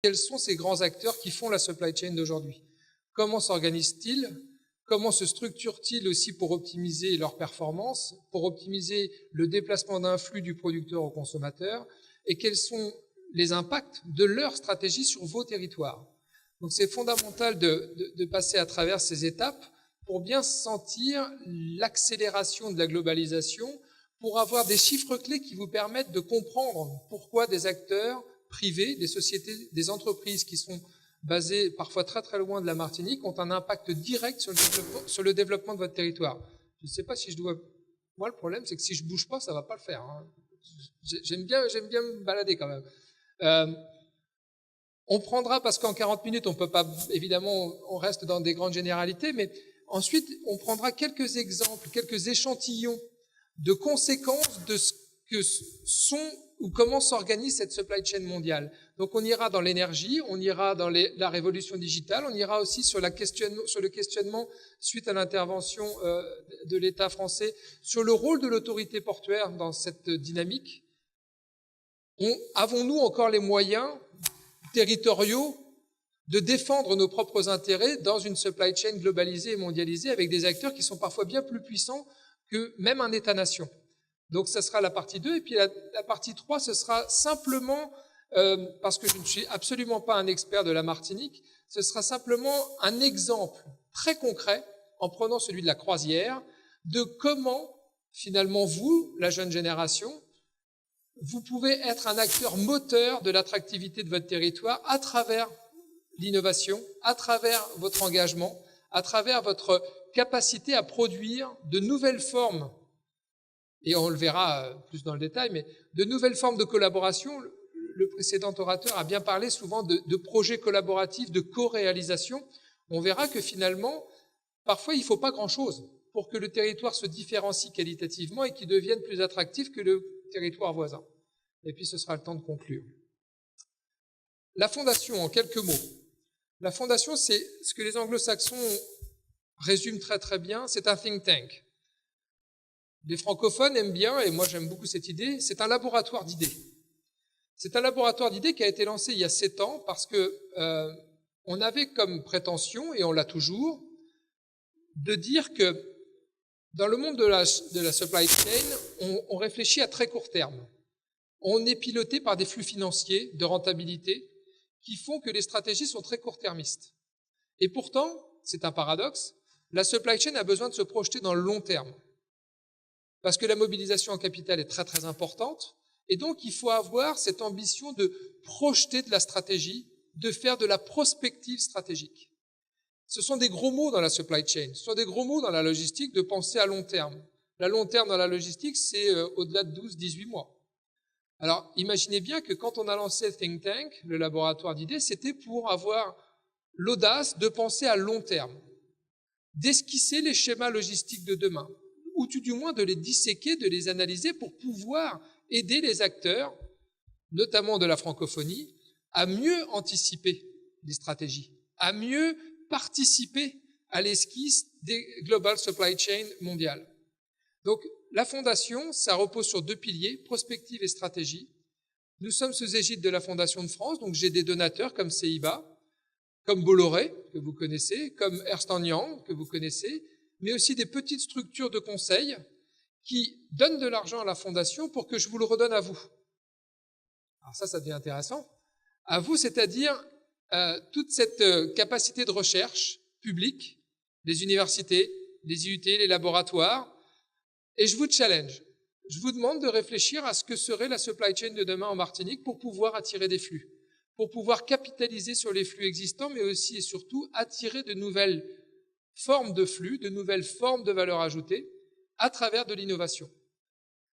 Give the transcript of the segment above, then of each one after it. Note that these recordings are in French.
Quels sont ces grands acteurs qui font la supply chain d'aujourd'hui? Comment s'organisent-ils? Comment se structurent-ils aussi pour optimiser leur performance, pour optimiser le déplacement d'un flux du producteur au consommateur? Et quels sont les impacts de leur stratégie sur vos territoires? Donc c'est fondamental de passer à travers ces étapes pour bien sentir l'accélération de la globalisation, pour avoir des chiffres clés qui vous permettent de comprendre pourquoi des acteurs privés, des sociétés, des entreprises qui sont basées parfois très très loin de la Martinique ont un impact direct sur le développement de votre territoire. Je ne sais pas si je dois... Moi, le problème, c'est que si je ne bouge pas, ça ne va pas le faire. Hein. J'aime bien me balader quand même. On prendra, parce qu'en 40 minutes, on peut pas, évidemment, on reste dans des grandes généralités, mais ensuite, on prendra quelques exemples, quelques échantillons de conséquences de ce que sont ou comment s'organise cette supply chain mondiale. Donc on ira dans l'énergie, on ira dans la révolution digitale, on ira aussi sur le questionnement suite à l'intervention de l'État français sur le rôle de l'autorité portuaire dans cette dynamique. Avons-nous encore les moyens territoriaux de défendre nos propres intérêts dans une supply chain globalisée et mondialisée avec des acteurs qui sont parfois bien plus puissants que même un État-nation? Donc ça sera la partie 2, et puis la partie 3, ce sera simplement, parce que je ne suis absolument pas un expert de la Martinique, ce sera simplement un exemple très concret, en prenant celui de la croisière, de comment finalement vous, la jeune génération, vous pouvez être un acteur moteur de l'attractivité de votre territoire à travers l'innovation, à travers votre engagement, à travers votre capacité à produire de nouvelles formes, et on le verra plus dans le détail, mais de nouvelles formes de collaboration. Le précédent orateur a bien parlé souvent de projets collaboratifs, de co-réalisation. On verra que finalement, parfois, il ne faut pas grand-chose pour que le territoire se différencie qualitativement et qu'il devienne plus attractif que le territoire voisin. Et puis, ce sera le temps de conclure. La fondation, en quelques mots. La fondation, c'est ce que les anglo-saxons résument très très bien, c'est un think tank. Les francophones aiment bien, et moi j'aime beaucoup cette idée, c'est un laboratoire d'idées. C'est un laboratoire d'idées qui a été lancé il y a 7 ans parce que on avait comme prétention, et on l'a toujours, de dire que dans le monde de la supply chain, on réfléchit à très court terme. On est piloté par des flux financiers de rentabilité qui font que les stratégies sont très court-termistes. Et pourtant, c'est un paradoxe, la supply chain a besoin de se projeter dans le long terme. Parce que la mobilisation en capital est très très importante, et donc il faut avoir cette ambition de projeter de la stratégie, de faire de la prospective stratégique. Ce sont des gros mots dans la supply chain, ce sont des gros mots dans la logistique de penser à long terme. La long terme dans la logistique, c'est au-delà de 12-18 mois. Alors imaginez bien que quand on a lancé le think tank, le laboratoire d'idées, c'était pour avoir l'audace de penser à long terme, d'esquisser les schémas logistiques de demain, ou tout du moins de les disséquer, de les analyser pour pouvoir aider les acteurs, notamment de la francophonie, à mieux anticiper les stratégies, à mieux participer à l'esquisse des global supply chain mondiales. Donc, la fondation, ça repose sur 2 piliers, prospective et stratégie. Nous sommes sous égide de la Fondation de France, donc j'ai des donateurs comme CIBA, comme Bolloré, que vous connaissez, comme Ernst & Young, que vous connaissez, mais aussi des petites structures de conseil qui donnent de l'argent à la fondation pour que je vous le redonne à vous. Alors ça devient intéressant. À vous, c'est-à-dire toute cette capacité de recherche publique, les universités, les IUT, les laboratoires, et je vous challenge. Je vous demande de réfléchir à ce que serait la supply chain de demain en Martinique pour pouvoir attirer des flux, pour pouvoir capitaliser sur les flux existants, mais aussi et surtout attirer de nouvelles formes de flux, de nouvelles formes de valeur ajoutée à travers de l'innovation.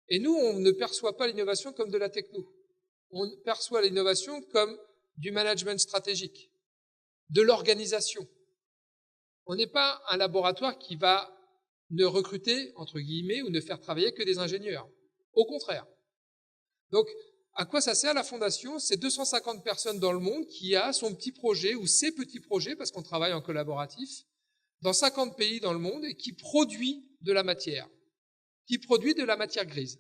Et nous, on ne perçoit pas l'innovation comme de la techno. On perçoit l'innovation comme du management stratégique, de l'organisation. On n'est pas un laboratoire qui va ne recruter, entre guillemets, ou ne faire travailler que des ingénieurs. Au contraire. Donc, à quoi ça sert la fondation? C'est 250 personnes dans le monde qui a son petit projet, ou ses petits projets, parce qu'on travaille en collaboratif, dans 50 pays dans le monde, et qui produit de la matière, grise.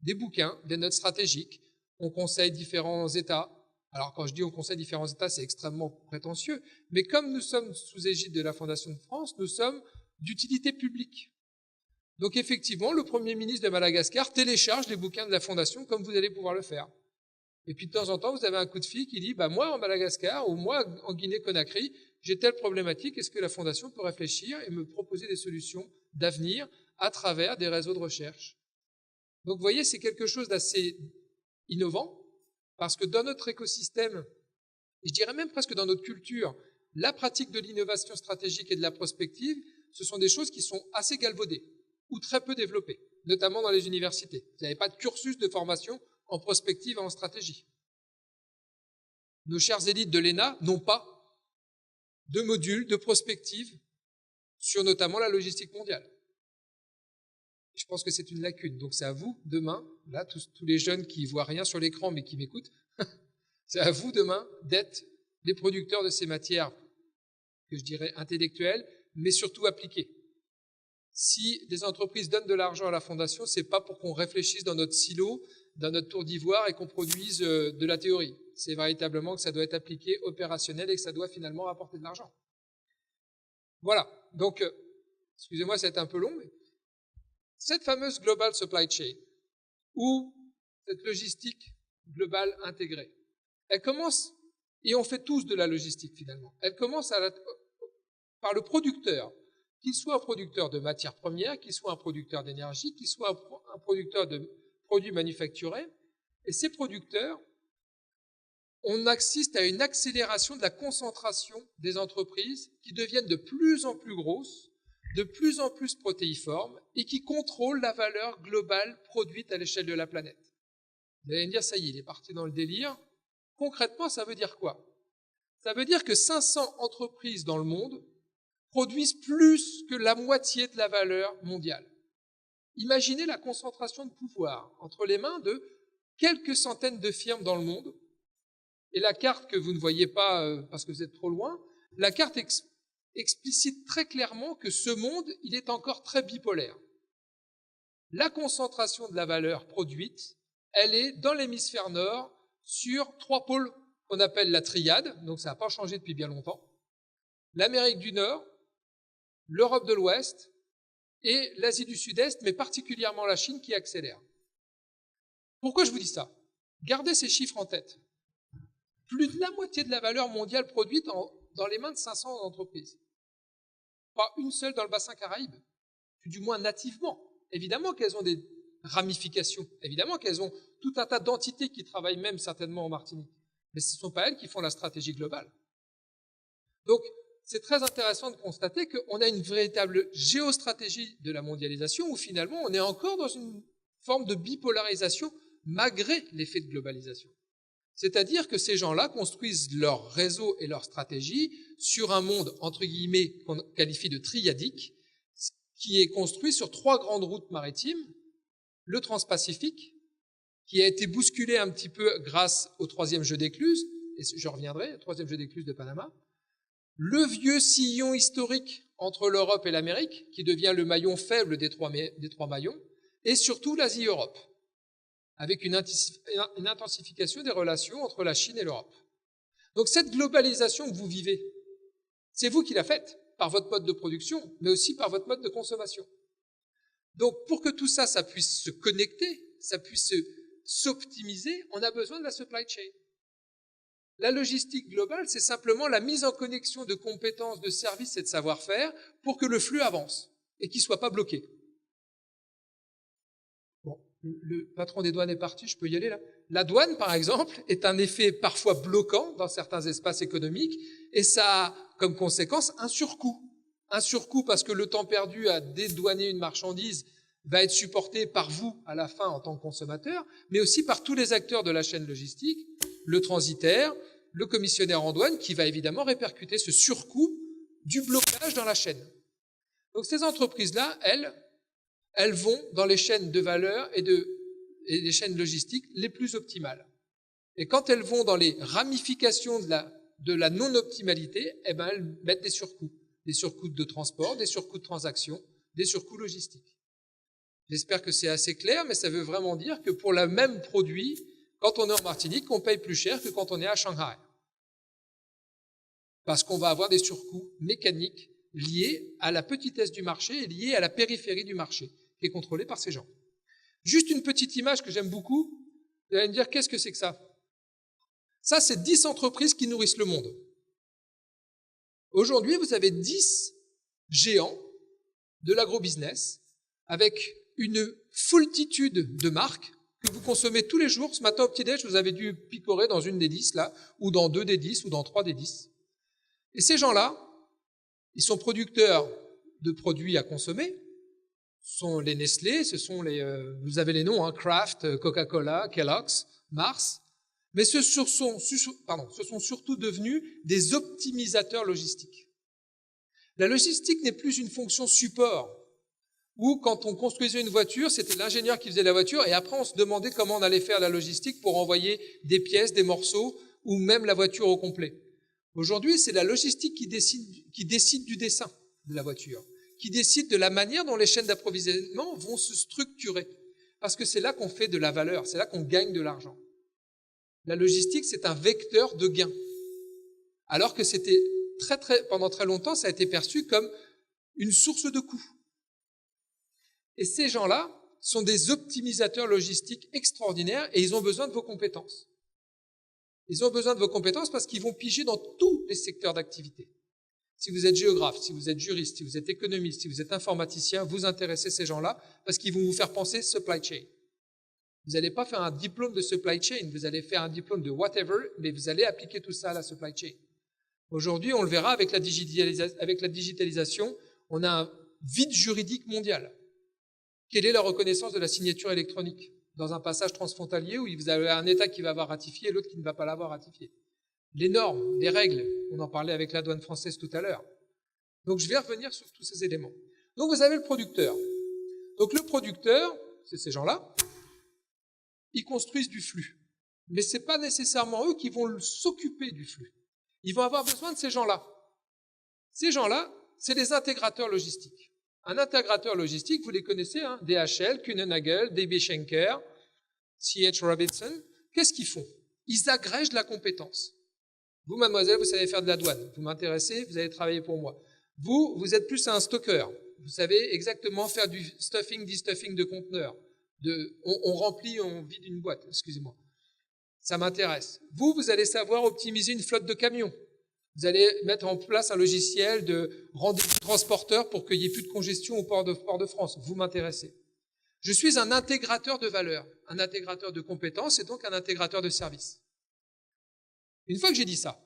Des bouquins, des notes stratégiques, on conseille différents États, Alors quand je dis on conseille différents États, c'est extrêmement prétentieux, mais comme nous sommes sous égide de la Fondation de France, nous sommes d'utilité publique. Donc effectivement, le Premier ministre de Madagascar télécharge les bouquins de la Fondation comme vous allez pouvoir le faire. Et puis de temps en temps, vous avez un coup de fil qui dit moi en Madagascar ou moi en Guinée-Conakry, j'ai telle problématique, est-ce que la Fondation peut réfléchir et me proposer des solutions d'avenir à travers des réseaux de recherche? Donc vous voyez, c'est quelque chose d'assez innovant, parce que dans notre écosystème, et je dirais même presque dans notre culture, la pratique de l'innovation stratégique et de la prospective, ce sont des choses qui sont assez galvaudées ou très peu développées, notamment dans les universités. Vous n'avez pas de cursus de formation en prospective et en stratégie. Nos chères élites de l'ENA n'ont pas de module de prospective sur notamment la logistique mondiale. Je pense que c'est une lacune. Donc c'est à vous, demain, là, tous les jeunes qui ne voient rien sur l'écran mais qui m'écoutent, c'est à vous, demain, d'être les producteurs de ces matières que je dirais intellectuelles, mais surtout appliquées. Si des entreprises donnent de l'argent à la Fondation, c'est pas pour qu'on réfléchisse dans notre silo, dans notre tour d'ivoire et qu'on produise de la théorie. C'est véritablement que ça doit être appliqué, opérationnel et que ça doit finalement rapporter de l'argent. Voilà. Donc, excusez-moi, c'est un peu long, mais cette fameuse Global Supply Chain, ou cette logistique globale intégrée, elle commence, et on fait tous de la logistique finalement, elle commence par le producteur, qu'il soit un producteur de matières premières, qu'il soit un producteur d'énergie, qu'il soit un producteur de produits manufacturés, et ces producteurs, on assiste à une accélération de la concentration des entreprises qui deviennent de plus en plus grosses, de plus en plus protéiformes et qui contrôlent la valeur globale produite à l'échelle de la planète. Vous allez me dire, ça y est, il est parti dans le délire. Concrètement, ça veut dire quoi? Ça veut dire que 500 entreprises dans le monde produisent plus que la moitié de la valeur mondiale. Imaginez la concentration de pouvoir entre les mains de quelques centaines de firmes dans le monde. Et la carte que vous ne voyez pas parce que vous êtes trop loin, la carte explicite très clairement que ce monde, il est encore très bipolaire. La concentration de la valeur produite, elle est dans l'hémisphère nord sur 3 pôles qu'on appelle la triade, donc ça n'a pas changé depuis bien longtemps, l'Amérique du Nord, l'Europe de l'Ouest et l'Asie du Sud-Est, mais particulièrement la Chine qui accélère. Pourquoi je vous dis ça? Gardez ces chiffres en tête. Plus de la moitié de la valeur mondiale produite dans les mains de 500 entreprises. Pas une seule dans le bassin Caraïbe, du moins nativement. Évidemment qu'elles ont des ramifications, évidemment qu'elles ont tout un tas d'entités qui travaillent même certainement en Martinique, mais ce ne sont pas elles qui font la stratégie globale. Donc, c'est très intéressant de constater qu'on a une véritable géostratégie de la mondialisation où finalement on est encore dans une forme de bipolarisation malgré l'effet de globalisation. C'est-à-dire que ces gens-là construisent leur réseau et leur stratégie sur un monde, entre guillemets, qu'on qualifie de triadique, qui est construit sur 3 grandes routes maritimes, le Transpacifique, qui a été bousculé un petit peu grâce au 3e jeu d'écluses, et je reviendrai, le 3e jeu d'écluses de Panama, le vieux sillon historique entre l'Europe et l'Amérique, qui devient le maillon faible des 3 maillons, et surtout l'Asie-Europe, avec une intensification des relations entre la Chine et l'Europe. Donc cette globalisation que vous vivez, c'est vous qui la faites, par votre mode de production, mais aussi par votre mode de consommation. Donc pour que tout ça, ça puisse se connecter, ça puisse s'optimiser, on a besoin de la supply chain. La logistique globale, c'est simplement la mise en connexion de compétences, de services et de savoir-faire pour que le flux avance et qu'il ne soit pas bloqué. Bon, le patron des douanes est parti, je peux y aller là. La douane, par exemple, est un effet parfois bloquant dans certains espaces économiques et ça a comme conséquence un surcoût. Un surcoût parce que le temps perdu à dédouaner une marchandise va être supporté par vous à la fin en tant que consommateur, mais aussi par tous les acteurs de la chaîne logistique, le transitaire, le commissionnaire en douane, qui va évidemment répercuter ce surcoût du blocage dans la chaîne. Donc ces entreprises-là, elles vont dans les chaînes de valeur et les chaînes logistiques les plus optimales. Et quand elles vont dans les ramifications de la non-optimalité, eh ben, elles mettent des surcoûts de transport, des surcoûts de transaction, des surcoûts logistiques. J'espère que c'est assez clair, mais ça veut vraiment dire que pour le même produit, quand on est en Martinique, on paye plus cher que quand on est à Shanghai. Parce qu'on va avoir des surcoûts mécaniques liés à la petitesse du marché et liés à la périphérie du marché, qui est contrôlée par ces gens. Juste une petite image que j'aime beaucoup, vous allez me dire, qu'est-ce que c'est que ça? Ça, c'est 10 entreprises qui nourrissent le monde. Aujourd'hui, vous avez 10 géants de l'agrobusiness avec une foultitude de marques que vous consommez tous les jours. Ce matin au petit-déj, vous avez dû picorer dans une des 10 là, ou dans 2 des 10, ou dans 3 des 10. Et ces gens-là, ils sont producteurs de produits à consommer. Ce sont les Nestlé, ce sont les, vous avez les noms, hein, Kraft, Coca-Cola, Kellogg's, Mars. Mais ce sont surtout devenus des optimisateurs logistiques. La logistique n'est plus une fonction support, où quand on construisait une voiture, c'était l'ingénieur qui faisait la voiture, et après on se demandait comment on allait faire la logistique pour envoyer des pièces, des morceaux, ou même la voiture au complet. Aujourd'hui, c'est la logistique qui décide du dessin de la voiture, qui décide de la manière dont les chaînes d'approvisionnement vont se structurer. Parce que c'est là qu'on fait de la valeur, c'est là qu'on gagne de l'argent. La logistique, c'est un vecteur de gain. Alors que pendant très longtemps, ça a été perçu comme une source de coûts. Et ces gens-là sont des optimisateurs logistiques extraordinaires et ils ont besoin de vos compétences. Ils ont besoin de vos compétences parce qu'ils vont piger dans tous les secteurs d'activité. Si vous êtes géographe, si vous êtes juriste, si vous êtes économiste, si vous êtes informaticien, vous intéressez ces gens-là parce qu'ils vont vous faire penser supply chain. Vous n'allez pas faire un diplôme de supply chain, vous allez faire un diplôme de whatever, mais vous allez appliquer tout ça à la supply chain. Aujourd'hui, on le verra avec la digitalisation, on a un vide juridique mondial. Quelle est la reconnaissance de la signature électronique dans un passage transfrontalier où vous avez un État qui va avoir ratifié et l'autre qui ne va pas l'avoir ratifié? Les normes, les règles, on en parlait avec la douane française tout à l'heure. Donc je vais revenir sur tous ces éléments. Donc vous avez le producteur. Donc le producteur, c'est ces gens-là, ils construisent du flux. Mais ce n'est pas nécessairement eux qui vont s'occuper du flux. Ils vont avoir besoin de ces gens-là. Ces gens-là, c'est les intégrateurs logistiques. Un intégrateur logistique, vous les connaissez, hein, DHL, Kuehne+Nagel, DB Schenker, C.H. Robinson. Qu'est-ce qu'ils font? Ils agrègent la compétence. Vous, mademoiselle, vous savez faire de la douane. Vous m'intéressez, vous allez travailler pour moi. Vous êtes plus un stocker. Vous savez exactement faire du stuffing, destuffing de conteneurs. On remplit, on vide une boîte, excusez-moi. Ça m'intéresse. Vous allez savoir optimiser une flotte de camions. Vous allez mettre en place un logiciel de rendez-vous transporteur pour qu'il n'y ait plus de congestion au port de France. Vous m'intéressez. Je suis un intégrateur de valeur, un intégrateur de compétences et donc un intégrateur de services. Une fois que j'ai dit ça,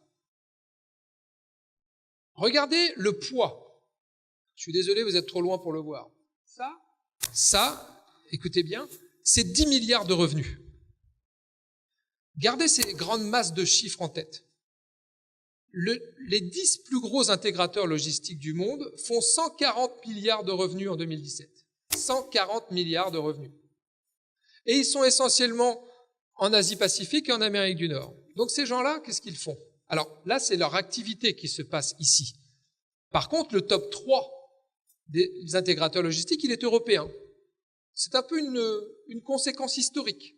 regardez le poids. Je suis désolé, vous êtes trop loin pour le voir. Ça, écoutez bien, c'est 10 milliards de revenus. Gardez ces grandes masses de chiffres en tête. Les 10 plus gros intégrateurs logistiques du monde font 140 milliards de revenus en 2017. 140 milliards de revenus. Et ils sont essentiellement en Asie-Pacifique et en Amérique du Nord. Donc ces gens-là, qu'est-ce qu'ils font? Alors là, c'est leur activité qui se passe ici. Par contre, le top 3 des intégrateurs logistiques, il est européen. C'est un peu une conséquence historique.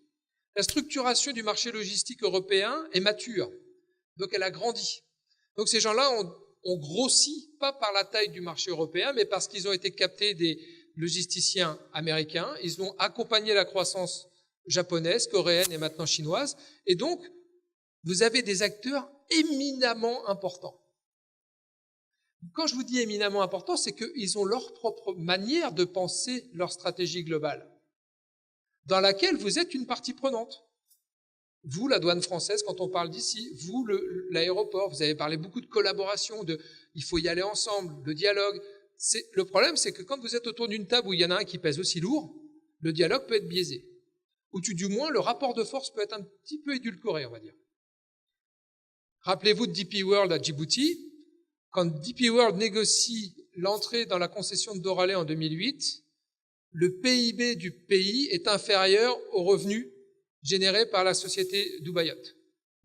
La structuration du marché logistique européen est mature, donc elle a grandi. Donc ces gens-là ont grossi, pas par la taille du marché européen, mais parce qu'ils ont été captés des logisticiens américains. Ils ont accompagné la croissance japonaise, coréenne et maintenant chinoise. Et donc, vous avez des acteurs éminemment importants. Quand je vous dis éminemment importants, c'est qu'ils ont leur propre manière de penser leur stratégie globale, dans laquelle vous êtes une partie prenante. Vous, la douane française, quand on parle d'ici, vous, l'aéroport, vous avez parlé beaucoup de collaboration, il faut y aller ensemble, de dialogue. Le problème, c'est que quand vous êtes autour d'une table où il y en a un qui pèse aussi lourd, le dialogue peut être biaisé. Ou du moins, le rapport de force peut être un petit peu édulcoré, on va dire. Rappelez-vous de DP World à Djibouti. Quand DP World négocie l'entrée dans la concession de Doralé en 2008, le PIB du pays est inférieur aux revenus générés par la société Dubaïot.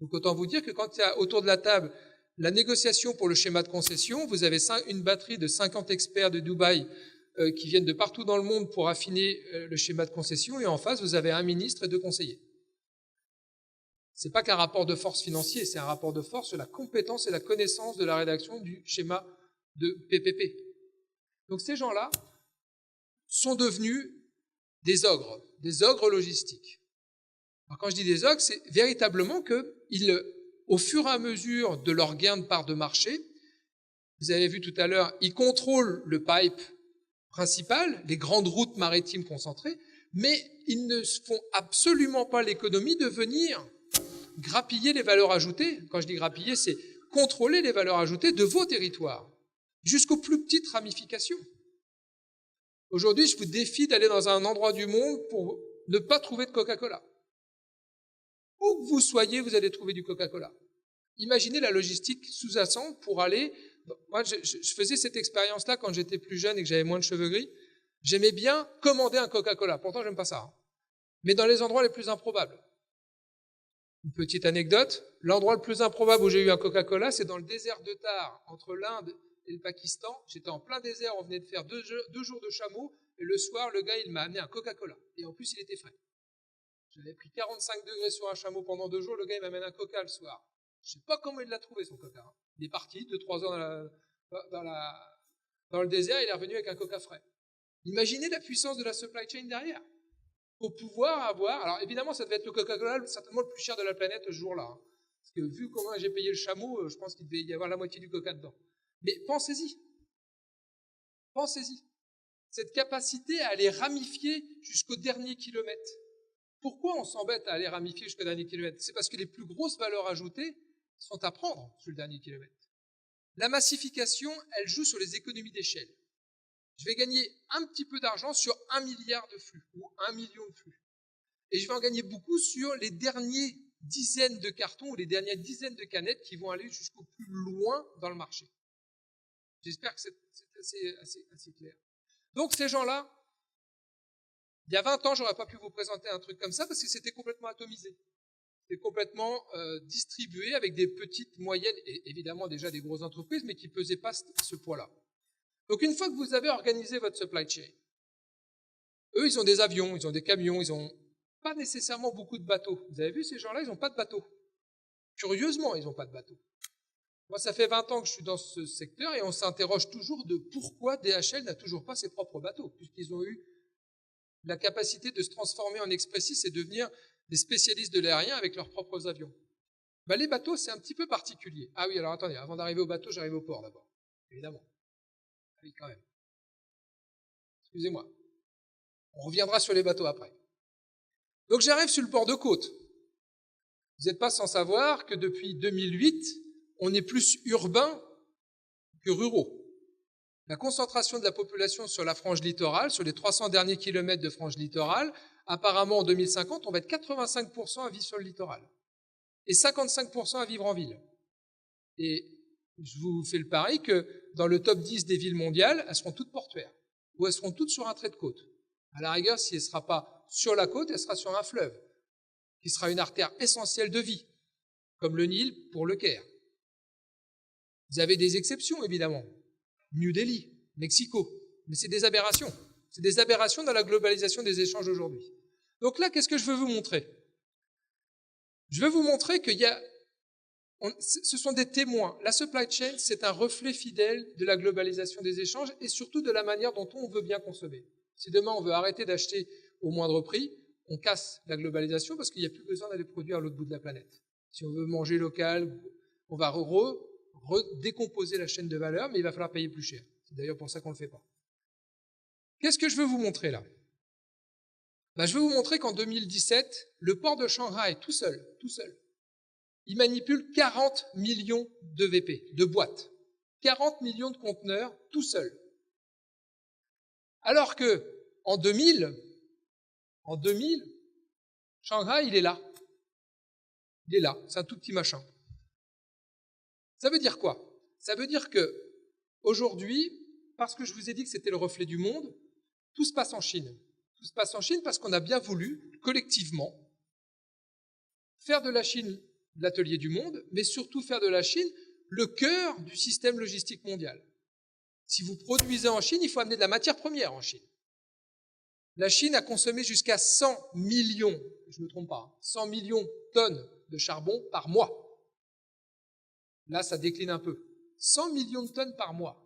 Donc autant vous dire que quand il y a autour de la table la négociation pour le schéma de concession, vous avez une batterie de 50 experts de Dubaï qui viennent de partout dans le monde pour affiner le schéma de concession, et en face, vous avez un ministre et 2 conseillers. C'est pas qu'un rapport de force financier, c'est un rapport de force sur la compétence et la connaissance de la rédaction du schéma de PPP. Donc ces gens-là sont devenus des ogres logistiques. Alors quand je dis des ogres, c'est véritablement qu'ils, au fur et à mesure de leur gain de part de marché, vous avez vu tout à l'heure, ils contrôlent le pipe principal, les grandes routes maritimes concentrées, mais ils ne font absolument pas l'économie de venir grappiller les valeurs ajoutées. Quand je dis grappiller, c'est contrôler les valeurs ajoutées de vos territoires, jusqu'aux plus petites ramifications. Aujourd'hui, je vous défie d'aller dans un endroit du monde pour ne pas trouver de Coca-Cola. Où que vous soyez, vous allez trouver du Coca-Cola. Imaginez la logistique sous-jacente pour aller... Moi, je faisais cette expérience-là quand j'étais plus jeune et que j'avais moins de cheveux gris. J'aimais bien commander un Coca-Cola. Pourtant, j'aime pas ça. Hein. Mais dans les endroits les plus improbables. Une petite anecdote. L'endroit le plus improbable où j'ai eu un Coca-Cola, c'est dans le désert de Thar, entre l'Inde et le Pakistan. J'étais en plein désert, on venait de faire deux jours de chameau, et le soir, le gars, il m'a amené un Coca-Cola. Et en plus, il était frais. J'avais pris 45 degrés sur un chameau pendant 2 jours, le gars, il m'amène un Coca le soir. Je ne sais pas comment il l'a trouvé, son Coca. Hein. Il est parti 2-3 heures dans le désert, il est revenu avec un Coca frais. Imaginez la puissance de la supply chain derrière. Pour pouvoir avoir... Alors évidemment, ça devait être le Coca-Cola certainement le plus cher de la planète ce jour-là. Hein. Parce que vu comment j'ai payé le chameau, je pense qu'il devait y avoir la moitié du Coca dedans. Mais pensez-y. Pensez-y. Cette capacité à aller ramifier jusqu'au dernier kilomètre. Pourquoi on s'embête à aller ramifier jusqu'au dernier kilomètre? C'est parce que les plus grosses valeurs ajoutées sont à prendre sur le dernier kilomètre. La massification, elle joue sur les économies d'échelle. Je vais gagner un petit peu d'argent sur 1 milliard de flux ou 1 million de flux. Et je vais en gagner beaucoup sur les derniers dizaines de cartons ou les dernières dizaines de canettes qui vont aller jusqu'au plus loin dans le marché. J'espère que c'est assez clair. Donc ces gens-là, il y a 20 ans, j'aurais pas pu vous présenter un truc comme ça parce que c'était complètement atomisé. C'était complètement distribué avec des petites, moyennes et évidemment déjà des grosses entreprises, mais qui ne pesaient pas ce poids-là. Donc une fois que vous avez organisé votre supply chain, eux, ils ont des avions, ils ont des camions, ils n'ont pas nécessairement beaucoup de bateaux. Vous avez vu, ces gens-là, ils n'ont pas de bateaux. Curieusement, ils n'ont pas de bateaux. Moi, ça fait 20 ans que je suis dans ce secteur et on s'interroge toujours de pourquoi DHL n'a toujours pas ses propres bateaux, puisqu'ils ont eu la capacité de se transformer en expressistes et devenir des spécialistes de l'aérien avec leurs propres avions. Ben, les bateaux, c'est un petit peu particulier. Ah oui, alors attendez, avant d'arriver au bateau, j'arrive au port d'abord, évidemment. Oui, quand même. Excusez-moi. On reviendra sur les bateaux après. Donc j'arrive sur le port de Côte. Vous n'êtes pas sans savoir que depuis 2008, on est plus urbain que ruraux. La concentration de la population sur la frange littorale, sur les 300 derniers kilomètres de frange littorale, apparemment en 2050, on va être 85% à vivre sur le littoral et 55% à vivre en ville. Et je vous fais le pari que dans le top 10 des villes mondiales, elles seront toutes portuaires ou elles seront toutes sur un trait de côte. À la rigueur, si elle ne sera pas sur la côte, elle sera sur un fleuve, qui sera une artère essentielle de vie, comme le Nil pour le Caire. Vous avez des exceptions, évidemment. New Delhi, Mexico, mais c'est des aberrations. C'est des aberrations dans la globalisation des échanges aujourd'hui. Donc là, qu'est-ce que je veux vous montrer? Je veux vous montrer ce sont des témoins. La supply chain, c'est un reflet fidèle de la globalisation des échanges et surtout de la manière dont on veut bien consommer. Si demain on veut arrêter d'acheter au moindre prix, on casse la globalisation parce qu'il n'y a plus besoin d'aller produire à l'autre bout de la planète. Si on veut manger local, on va redécomposer la chaîne de valeur, mais il va falloir payer plus cher. C'est d'ailleurs pour ça qu'on ne le fait pas. Qu'est-ce que je veux vous montrer là? Je veux vous montrer qu'en 2017, le port de Shanghai, tout seul, il manipule 40 millions de VP, de boîtes. 40 millions de conteneurs, tout seul. Alors que, en 2000, Shanghai, il est là. Il est là, c'est un tout petit machin. Ça veut dire quoi? Ça veut dire que, aujourd'hui, parce que je vous ai dit que c'était le reflet du monde, tout se passe en Chine. Tout se passe en Chine parce qu'on a bien voulu, collectivement, faire de la Chine l'atelier du monde, mais surtout faire de la Chine le cœur du système logistique mondial. Si vous produisez en Chine, il faut amener de la matière première en Chine. La Chine a consommé jusqu'à 100 millions, je ne me trompe pas, 100 millions de tonnes de charbon par mois. Là, ça décline un peu. 100 millions de tonnes par mois.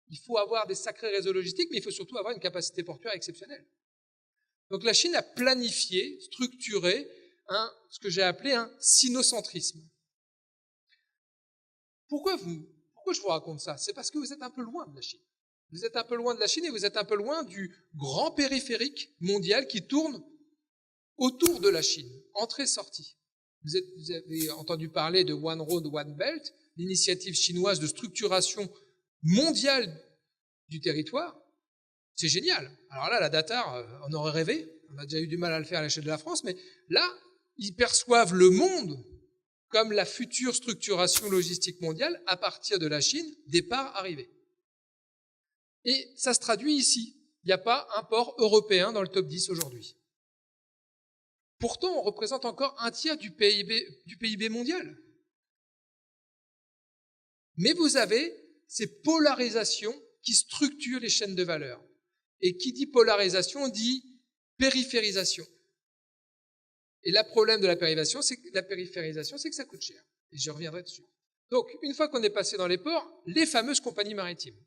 Il faut avoir des sacrés réseaux logistiques, mais il faut surtout avoir une capacité portuaire exceptionnelle. Donc la Chine a planifié, structuré ce que j'ai appelé un sinocentrisme. Pourquoi je vous raconte ça? C'est parce que vous êtes un peu loin de la Chine. Vous êtes un peu loin de la Chine et vous êtes un peu loin du grand périphérique mondial qui tourne autour de la Chine, entrée-sortie. Vous avez entendu parler de One Road, One Belt, l'initiative chinoise de structuration mondiale du territoire. C'est génial. Alors là, la Datar, on aurait rêvé. On a déjà eu du mal à le faire à l'échelle de la France, mais là, ils perçoivent le monde comme la future structuration logistique mondiale à partir de la Chine, départ-arrivée. Et ça se traduit ici. Il n'y a pas un port européen dans le top 10 aujourd'hui. Pourtant, on représente encore un tiers du PIB mondial. Mais vous avez ces polarisations qui structurent les chaînes de valeur. Et qui dit polarisation dit périphérisation. Et le problème de la périphérisation, c'est que ça coûte cher. Et je reviendrai dessus. Donc, une fois qu'on est passé dans les ports, les fameuses compagnies maritimes.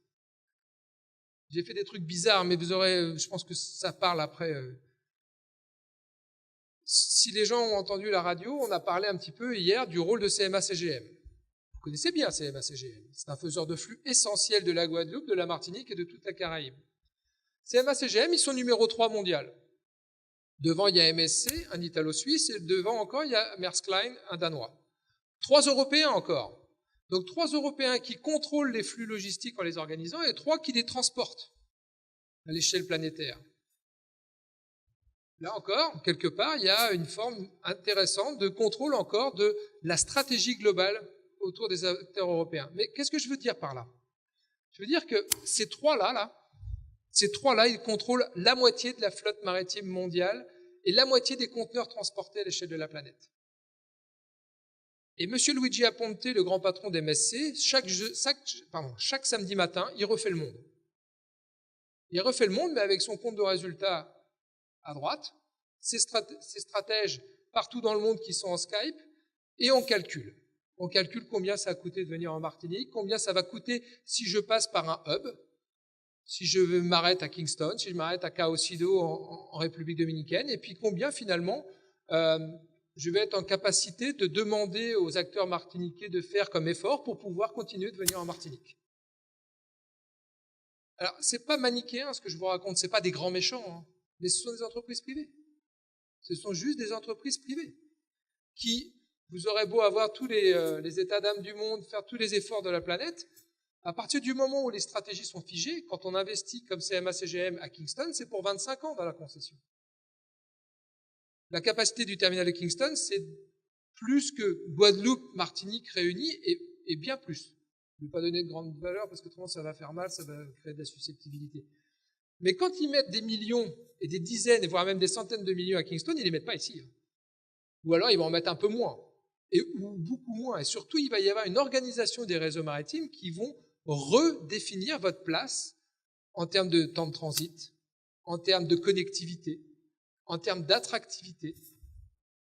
J'ai fait des trucs bizarres, mais vous aurez, je pense que ça parle après. Si les gens ont entendu la radio, on a parlé un petit peu hier du rôle de CMA-CGM. Vous connaissez bien CMA-CGM. C'est un faiseur de flux essentiel de la Guadeloupe, de la Martinique et de toute la Caraïbe. CMA-CGM, ils sont numéro 3 mondial. Devant, il y a MSC, un Italo-Suisse, et devant encore, il y a Maersk Line, un Danois. 3 Européens encore. Donc 3 Européens qui contrôlent les flux logistiques en les organisant et 3 qui les transportent à l'échelle planétaire. Là encore, quelque part, il y a une forme intéressante de contrôle encore de la stratégie globale autour des acteurs européens. Mais qu'est-ce que je veux dire par là? Je veux dire que ces trois-là, ils contrôlent la moitié de la flotte maritime mondiale et la moitié des conteneurs transportés à l'échelle de la planète. Et M. Luigi Aponte, le grand patron d'MSC, chaque samedi matin, il refait le monde. Il refait le monde, mais avec son compte de résultats à droite, ses stratèges partout dans le monde qui sont en Skype, et on calcule. On calcule combien ça a coûté de venir en Martinique, combien ça va coûter si je passe par un hub, si je m'arrête à Kingston, si je m'arrête à Caucido en République dominicaine, et puis combien finalement je vais être en capacité de demander aux acteurs martiniquais de faire comme effort pour pouvoir continuer de venir en Martinique. Alors, c'est pas manichéen ce que je vous raconte, c'est pas des grands méchants, hein, mais ce sont des entreprises privées. Ce sont juste des entreprises privées qui, vous aurez beau avoir tous les états d'âme du monde, faire tous les efforts de la planète, à partir du moment où les stratégies sont figées, quand on investit comme CMA-CGM à Kingston, c'est pour 25 ans dans la concession. La capacité du terminal de Kingston, c'est plus que Guadeloupe, Martinique réunis et bien plus. Je ne vais pas donner de grande valeur parce que autrement ça va faire mal, ça va créer de la susceptibilité. Mais quand ils mettent des millions et des dizaines, voire même des centaines de millions à Kingston, ils ne les mettent pas ici. Ou alors ils vont en mettre un peu moins, ou beaucoup moins. Et surtout, il va y avoir une organisation des réseaux maritimes qui vont redéfinir votre place en termes de temps de transit, en termes de connectivité, en termes d'attractivité.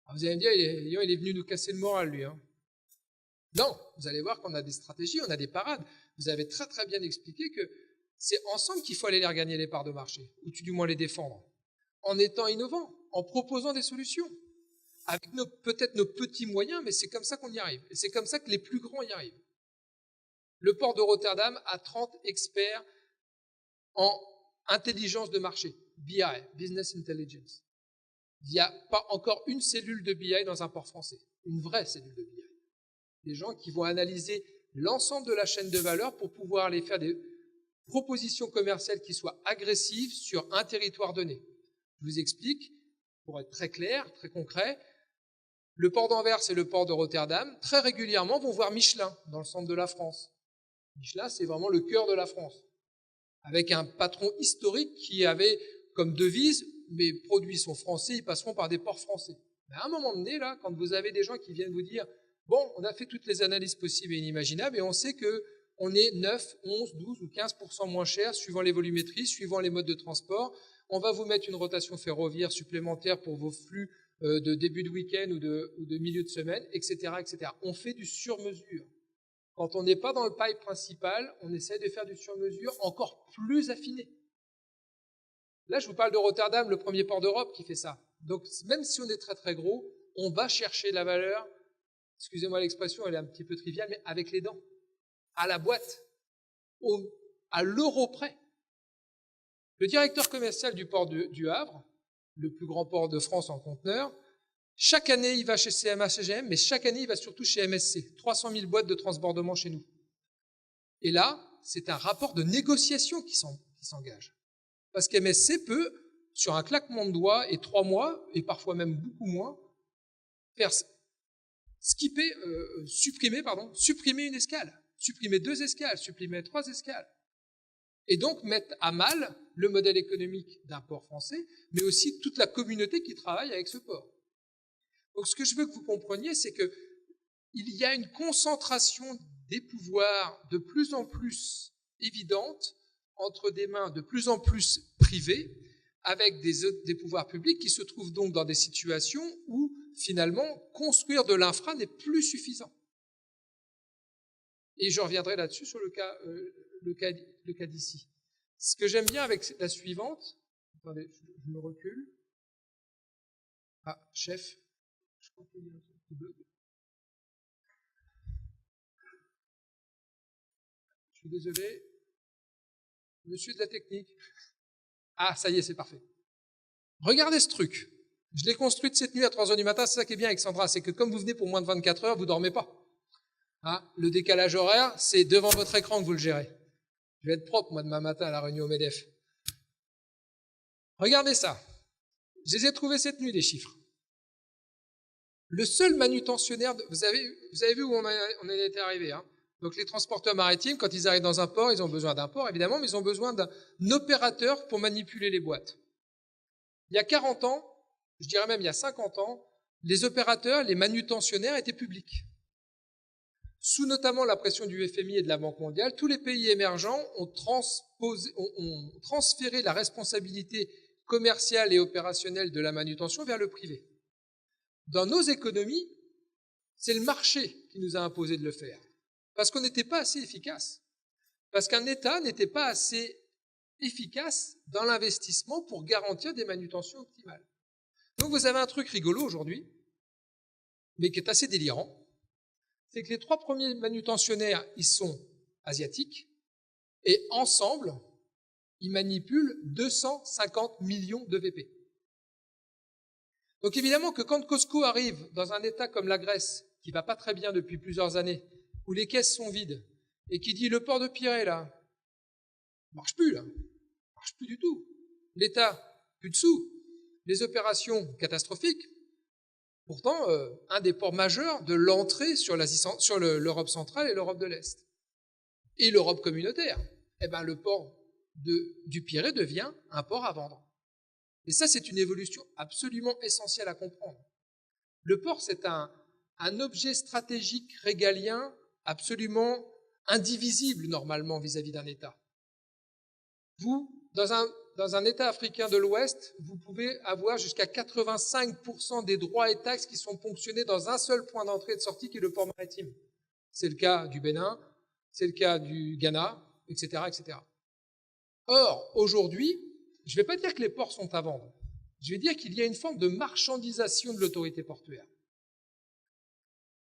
Alors vous allez me dire, il est venu nous casser le moral, lui. Non, vous allez voir qu'on a des stratégies, on a des parades. Vous avez très très bien expliqué que c'est ensemble qu'il faut aller les regagner les parts de marché, ou du moins les défendre, en étant innovant, en proposant des solutions, avec peut-être nos petits moyens, mais c'est comme ça qu'on y arrive. Et c'est comme ça que les plus grands y arrivent. Le port de Rotterdam a 30 experts en intelligence de marché, BI, Business Intelligence. Il n'y a pas encore une cellule de BI dans un port français, une vraie cellule de BI. Des gens qui vont analyser l'ensemble de la chaîne de valeur pour pouvoir aller faire des propositions commerciales qui soient agressives sur un territoire donné. Je vous explique, pour être très clair, très concret, le port d'Anvers et le port de Rotterdam, très régulièrement, vont voir Michelin dans le centre de la France. Michelin, c'est vraiment le cœur de la France, avec un patron historique qui avait comme devise « mes produits sont français, ils passeront par des ports français ». Mais à un moment donné, là, quand vous avez des gens qui viennent vous dire « bon, on a fait toutes les analyses possibles et inimaginables et on sait qu'on est 9, 11, 12 ou 15% moins cher suivant les volumétries, suivant les modes de transport, on va vous mettre une rotation ferroviaire supplémentaire pour vos flux de début de week-end ou de milieu de semaine, etc., etc. On fait du sur-mesure. Quand on n'est pas dans le pipe principal, on essaie de faire du sur-mesure encore plus affiné. Là, je vous parle de Rotterdam, le premier port d'Europe qui fait ça. Donc, même si on est très très gros, on va chercher la valeur, excusez-moi l'expression, elle est un petit peu triviale, mais avec les dents, à la boîte, à l'euro près. Le directeur commercial du port du Havre, le plus grand port de France en conteneurs, chaque année, il va chez CMA CGM, mais chaque année, il va surtout chez MSC. 300 000 boîtes de transbordement chez nous. Et là, c'est un rapport de négociation qui s'engage. Parce qu'MSC peut, sur un claquement de doigts et 3 mois, et parfois même beaucoup moins, faire supprimer une escale, supprimer 2 escales, supprimer 3 escales. Et donc mettre à mal le modèle économique d'un port français, mais aussi toute la communauté qui travaille avec ce port. Donc ce que je veux que vous compreniez, c'est qu'il y a une concentration des pouvoirs de plus en plus évidente entre des mains de plus en plus privées, avec des pouvoirs publics qui se trouvent donc dans des situations où, finalement, construire de l'infra n'est plus suffisant. Et je reviendrai là-dessus sur le cas d'ici. Ce que j'aime bien avec la suivante, attendez, je me recule. Ah, chef, je crois qu'il y a un truc qui bloque. Je suis désolé. Monsieur de la technique. Ah, ça y est, c'est parfait. Regardez ce truc. Je l'ai construite cette nuit à 3h du matin. C'est ça qui est bien, Alexandra, c'est que comme vous venez pour moins de 24 heures, vous ne dormez pas. Hein, le décalage horaire, c'est devant votre écran que vous le gérez. Je vais être propre, moi, demain matin à la réunion au MEDEF. Regardez ça. Je les ai trouvés cette nuit, les chiffres. Le seul manutentionnaire, vous avez vu où on en était arrivé, hein. Donc les transporteurs maritimes, quand ils arrivent dans un port, ils ont besoin d'un port, évidemment, mais ils ont besoin d'un opérateur pour manipuler les boîtes. Il y a 40 ans, je dirais même il y a 50 ans, les opérateurs, les manutentionnaires étaient publics. Sous notamment la pression du FMI et de la Banque mondiale, tous les pays émergents ont transféré la responsabilité commerciale et opérationnelle de la manutention vers le privé. Dans nos économies, c'est le marché qui nous a imposé de le faire. Parce qu'on n'était pas assez efficace. Parce qu'un État n'était pas assez efficace dans l'investissement pour garantir des manutentions optimales. Donc vous avez un truc rigolo aujourd'hui, mais qui est assez délirant, c'est que les 3 premiers manutentionnaires, ils sont asiatiques, et ensemble, ils manipulent 250 millions de VP. Donc évidemment que quand Costco arrive dans un État comme la Grèce, qui va pas très bien depuis plusieurs années, où les caisses sont vides, et qui dit le port de Pirée, là, marche plus, là, marche plus du tout. L'État, plus de sous, les opérations catastrophiques. Pourtant, un des ports majeurs de l'entrée sur l'Europe centrale et l'Europe de l'Est. Et l'Europe communautaire. Eh ben, le port du Pirée devient un port à vendre. Et ça, c'est une évolution absolument essentielle à comprendre. Le port, c'est un objet stratégique régalien absolument indivisible normalement vis-à-vis d'un État. Vous, dans un État africain de l'Ouest, vous pouvez avoir jusqu'à 85% des droits et taxes qui sont ponctionnés dans un seul point d'entrée et de sortie qui est le port maritime. C'est le cas du Bénin, c'est le cas du Ghana, etc., etc. Or, aujourd'hui, je ne vais pas dire que les ports sont à vendre. Je vais dire qu'il y a une forme de marchandisation de l'autorité portuaire.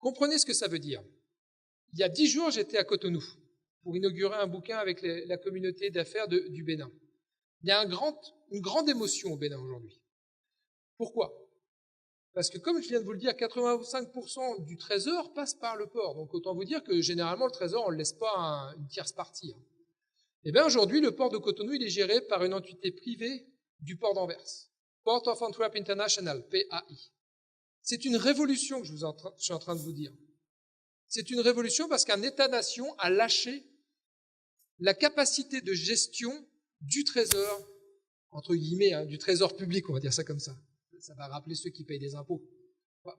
Comprenez ce que ça veut dire. Il y a 10 jours, j'étais à Cotonou pour inaugurer un bouquin avec la communauté d'affaires du Bénin. Il y a une grande émotion au Bénin aujourd'hui. Pourquoi? Parce que comme je viens de vous le dire, 85% du trésor passe par le port. Donc autant vous dire que généralement le trésor, on ne le laisse pas une tierce partie. Et bien aujourd'hui, le port de Cotonou, il est géré par une entité privée du port d'Anvers. Port of Antwerp International, PAI. C'est une révolution que je suis en train de vous dire. C'est une révolution parce qu'un État-nation a lâché la capacité de gestion du trésor, entre guillemets, du trésor public, on va dire ça comme ça. Ça va rappeler ceux qui payent des impôts.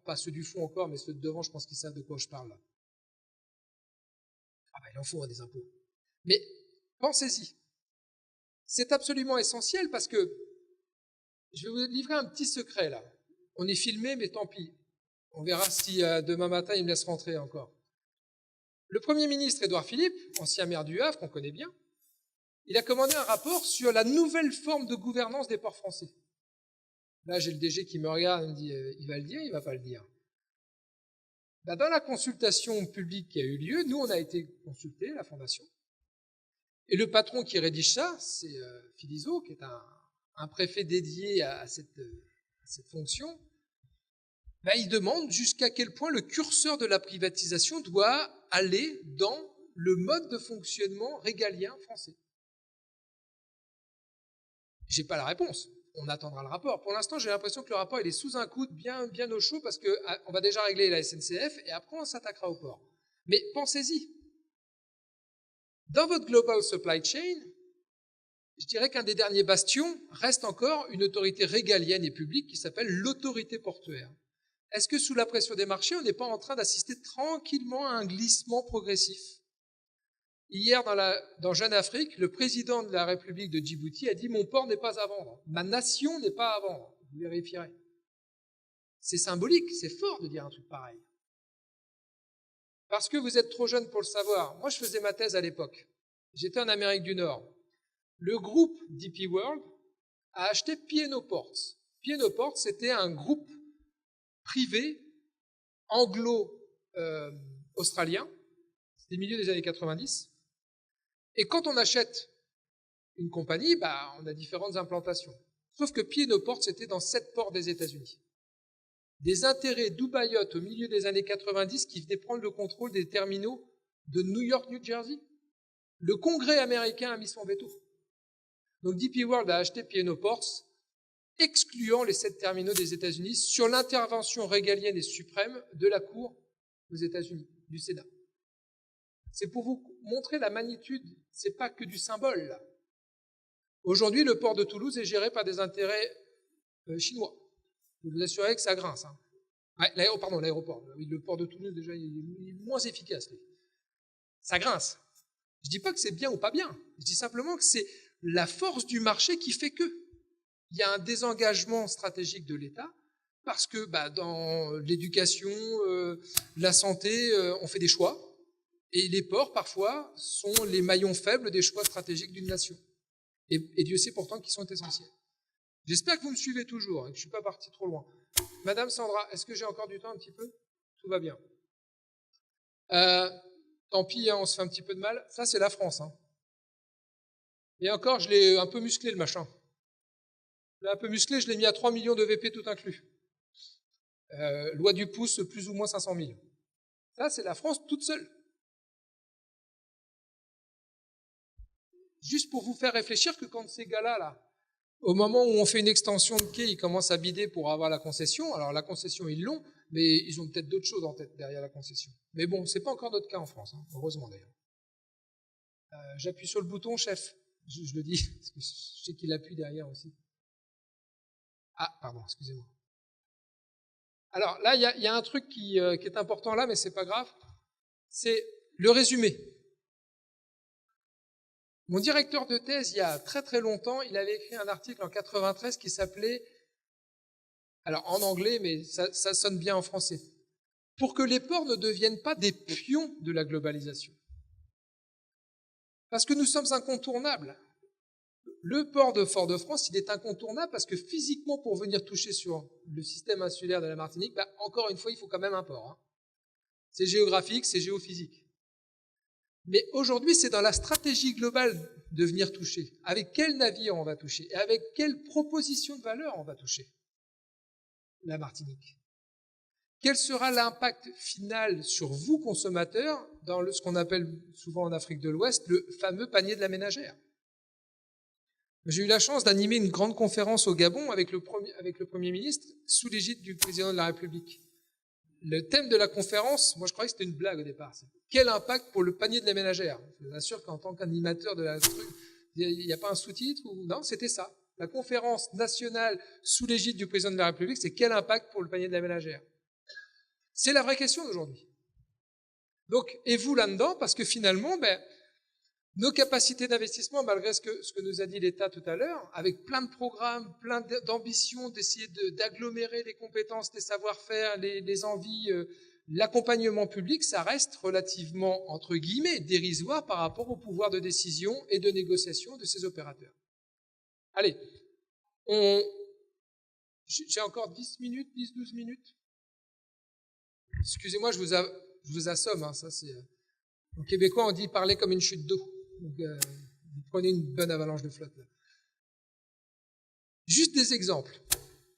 Pas ceux du fond encore, mais ceux de devant, je pense qu'ils savent de quoi je parle là. Ah ben il en faut des impôts. Mais pensez-y. C'est absolument essentiel parce que je vais vous livrer un petit secret là. On est filmé, mais tant pis. On verra si demain matin, il me laisse rentrer encore. Le Premier ministre Édouard Philippe, ancien maire du Havre, qu'on connaît bien, il a commandé un rapport sur la nouvelle forme de gouvernance des ports français. Là, j'ai le DG qui me regarde et me dit il va le dire, il va pas le dire. Dans la consultation publique qui a eu lieu, nous, on a été consultés, la Fondation. Et le patron qui rédige ça, c'est Philiseau, qui est un préfet dédié à cette fonction. Il demande jusqu'à quel point le curseur de la privatisation doit aller dans le mode de fonctionnement régalien français. J'ai pas la réponse. On attendra le rapport. Pour l'instant, j'ai l'impression que le rapport il est sous un coude bien au chaud parce qu'on va déjà régler la SNCF et après on s'attaquera au port. Mais pensez-y. Dans votre Global Supply Chain, je dirais qu'un des derniers bastions reste encore une autorité régalienne et publique qui s'appelle l'autorité portuaire. Est-ce que sous la pression des marchés, on n'est pas en train d'assister tranquillement à un glissement progressif ? Hier, dans Jeune Afrique, le président de la République de Djibouti a dit « Mon port n'est pas à vendre, ma nation n'est pas à vendre ». Vous vérifierez. C'est symbolique, c'est fort de dire un truc pareil. Parce que vous êtes trop jeune pour le savoir. Moi, je faisais ma thèse à l'époque. J'étais en Amérique du Nord. Le groupe DP World a acheté P&O Ports. P&O Ports, c'était un groupe privé anglo-australien. C'était le milieu des années 90. Et quand on achète une compagnie, on a différentes implantations. Sauf que P&O Ports, c'était dans 7 ports des États-Unis. Des intérêts dubaïotes au milieu des années 90 qui venaient prendre le contrôle des terminaux de New York, New Jersey. Le Congrès américain a mis son veto. Donc DP World a acheté P&O Ports, excluant les 7 terminaux des États-Unis sur l'intervention régalienne et suprême de la Cour aux États-Unis, du Sénat. C'est pour vous montrer la magnitude, c'est pas que du symbole, là. Aujourd'hui, le port de Toulouse est géré par des intérêts chinois. Je vous assurer que ça grince. Hein. L'aéroport. Oui, le port de Toulouse, déjà, il est moins efficace. Lui. Ça grince. Je dis pas que c'est bien ou pas bien. Je dis simplement que c'est la force du marché qui fait que. Il y a un désengagement stratégique de l'État parce que dans l'éducation, la santé, on fait des choix. Et les ports, parfois, sont les maillons faibles des choix stratégiques d'une nation. Et Dieu sait pourtant qu'ils sont essentiels. J'espère que vous me suivez toujours, que je ne suis pas parti trop loin. Madame Sandra, est-ce que j'ai encore du temps un petit peu ? Tout va bien. Tant pis, on se fait un petit peu de mal. Ça, c'est la France. Hein. Et encore, je l'ai un peu musclé, le machin. Je l'ai un peu musclé, je l'ai mis à 3 millions de VP tout inclus. Loi du pouce, plus ou moins 500 000. Ça, c'est la France toute seule. Juste pour vous faire réfléchir que quand ces gars-là, au moment où on fait une extension de quai, ils commencent à bider pour avoir la concession. Alors la concession, ils l'ont, mais ils ont peut-être d'autres choses en tête derrière la concession. Mais bon, c'est pas encore notre cas en France, hein, heureusement d'ailleurs. J'appuie sur le bouton, chef. Je le dis, parce que je sais qu'il appuie derrière aussi. Ah, pardon, excusez-moi. Alors là, il y a un truc qui est important là, mais c'est pas grave. C'est le résumé. Mon directeur de thèse, il y a très très longtemps, il avait écrit un article en 93 qui s'appelait, alors en anglais, mais ça sonne bien en français, pour que les ports ne deviennent pas des pions de la globalisation. Parce que nous sommes incontournables. Le port de Fort-de-France, il est incontournable parce que physiquement, pour venir toucher sur le système insulaire de la Martinique, encore une fois, il faut quand même un port. Hein. C'est géographique, c'est géophysique. Mais aujourd'hui, c'est dans la stratégie globale de venir toucher. Avec quel navire on va toucher et avec quelle proposition de valeur on va toucher la Martinique. Quel sera l'impact final sur vous, consommateurs, dans ce qu'on appelle souvent en Afrique de l'Ouest le fameux panier de la ménagère. J'ai eu la chance d'animer une grande conférence au Gabon avec le Premier ministre sous l'égide du président de la République. Le thème de la conférence, moi je croyais que c'était une blague au départ. Quel impact pour le panier de la ménagère ? Je vous assure qu'en tant qu'animateur de la truc, il n'y a pas un sous-titre ou non, c'était ça. La conférence nationale sous l'égide du président de la République, c'est quel impact pour le panier de la ménagère ? C'est la vraie question d'aujourd'hui. Donc, et vous là-dedans, parce que finalement, Nos capacités d'investissement, malgré ce que nous a dit l'État tout à l'heure, avec plein de programmes, plein d'ambitions, d'essayer d'agglomérer les compétences, les savoir-faire, les envies, l'accompagnement public, ça reste relativement, entre guillemets, dérisoire par rapport au pouvoir de décision et de négociation de ces opérateurs. Allez, j'ai encore 10 minutes, 10-12 minutes. Excusez-moi, je vous assomme, hein, ça c'est... En québécois, on dit parler comme une chute d'eau. Donc, vous prenez une bonne avalanche de flotte. Là. Juste des exemples.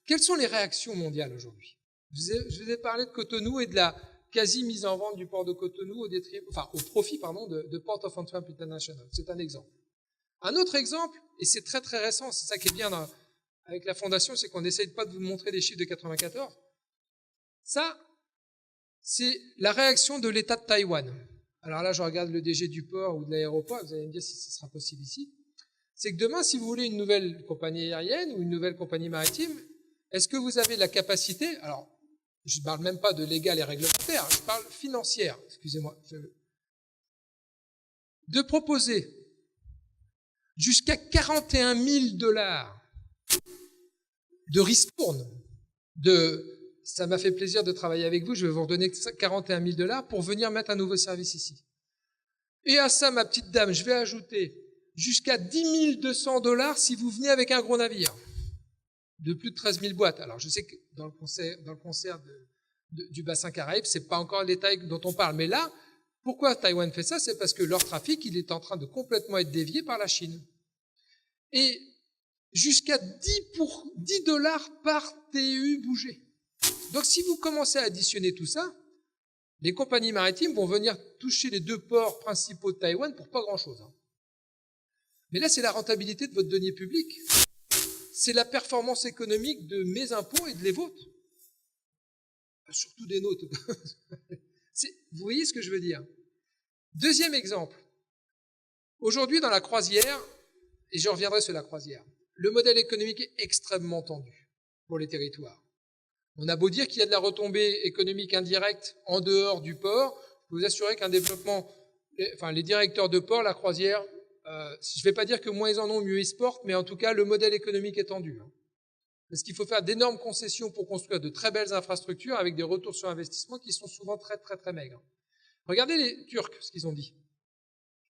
Quelles sont les réactions mondiales aujourd'hui ? Je vous ai parlé de Cotonou et de la quasi mise en vente du port de Cotonou au profit de Port of Antwerp International. C'est un exemple. Un autre exemple, et c'est très très récent, c'est ça qui est bien avec la Fondation, c'est qu'on n'essaye pas de vous montrer des chiffres de 94. Ça, c'est la réaction de l'État de Taïwan. Alors là, je regarde le DG du port ou de l'aéroport, vous allez me dire si ce sera possible ici. C'est que demain, si vous voulez une nouvelle compagnie aérienne ou une nouvelle compagnie maritime, est-ce que vous avez la capacité, alors je ne parle même pas de légal et réglementaire, je parle financière, excusez-moi, de proposer jusqu'à 41 000 $ de ristourne, ça m'a fait plaisir de travailler avec vous, je vais vous redonner 41 000 $ pour venir mettre un nouveau service ici. Et à ça, ma petite dame, je vais ajouter jusqu'à 10 200 $ si vous venez avec un gros navire de plus de 13 000 boîtes. Alors, je sais que dans le concert du bassin Caraïbe, c'est pas encore le détail dont on parle. Mais là, pourquoi Taïwan fait ça? C'est parce que leur trafic, il est en train de complètement être dévié par la Chine. Et jusqu'à 10 $ par TEU bougé. Donc, si vous commencez à additionner tout ça, les compagnies maritimes vont venir toucher les 2 ports principaux de Taïwan pour pas grand-chose. Mais là, c'est la rentabilité de votre denier public. C'est la performance économique de mes impôts et de les vôtres. Surtout des nôtres. Vous voyez ce que je veux dire? Deuxième exemple. Aujourd'hui, dans la croisière, et je reviendrai sur la croisière, le modèle économique est extrêmement tendu pour les territoires. On a beau dire qu'il y a de la retombée économique indirecte en dehors du port, je peux vous assurer qu'un développement, les directeurs de port, la croisière, je ne vais pas dire que moins ils en ont, mieux ils se portent, mais en tout cas, le modèle économique est tendu. Parce qu'il faut faire d'énormes concessions pour construire de très belles infrastructures avec des retours sur investissement qui sont souvent très, très, très maigres. Regardez les Turcs, ce qu'ils ont dit.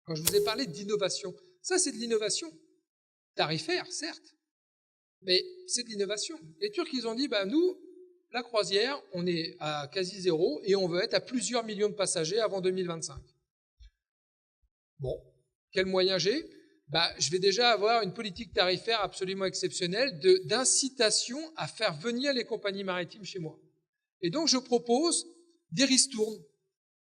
Quand je vous ai parlé d'innovation, ça c'est de l'innovation. Tarifaire, certes, mais c'est de l'innovation. Les Turcs, ils ont dit, nous, la croisière, on est à quasi zéro et on veut être à plusieurs millions de passagers avant 2025. Bon, quels moyens j'ai ? Je vais déjà avoir une politique tarifaire absolument exceptionnelle d'incitation à faire venir les compagnies maritimes chez moi. Et donc, je propose des ristournes.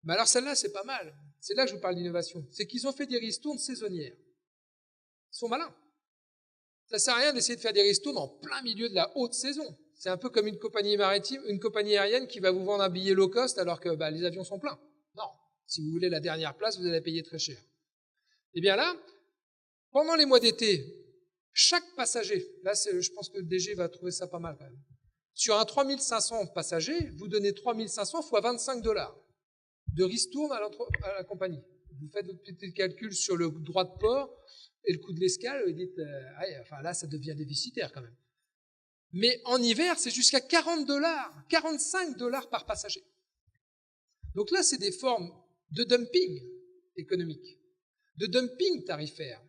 Alors, celle-là, c'est pas mal. C'est là que je vous parle d'innovation. C'est qu'ils ont fait des ristournes saisonnières. Ils sont malins. Ça sert à rien d'essayer de faire des ristournes en plein milieu de la haute saison. C'est un peu comme une compagnie maritime, une compagnie aérienne qui va vous vendre un billet low cost alors que les avions sont pleins. Non. Si vous voulez la dernière place, vous allez payer très cher. Eh bien là, pendant les mois d'été, chaque passager, là je pense que le DG va trouver ça pas mal quand même, sur un 3500 passagers, vous donnez 3500 fois 25 $ de ristourne à la compagnie. Vous faites votre petit calcul sur le droit de port et le coût de l'escale, et dites, là ça devient déficitaire quand même. Mais en hiver, c'est jusqu'à 40 $, 45 $ par passager. Donc là, c'est des formes de dumping économique, de dumping tarifaire,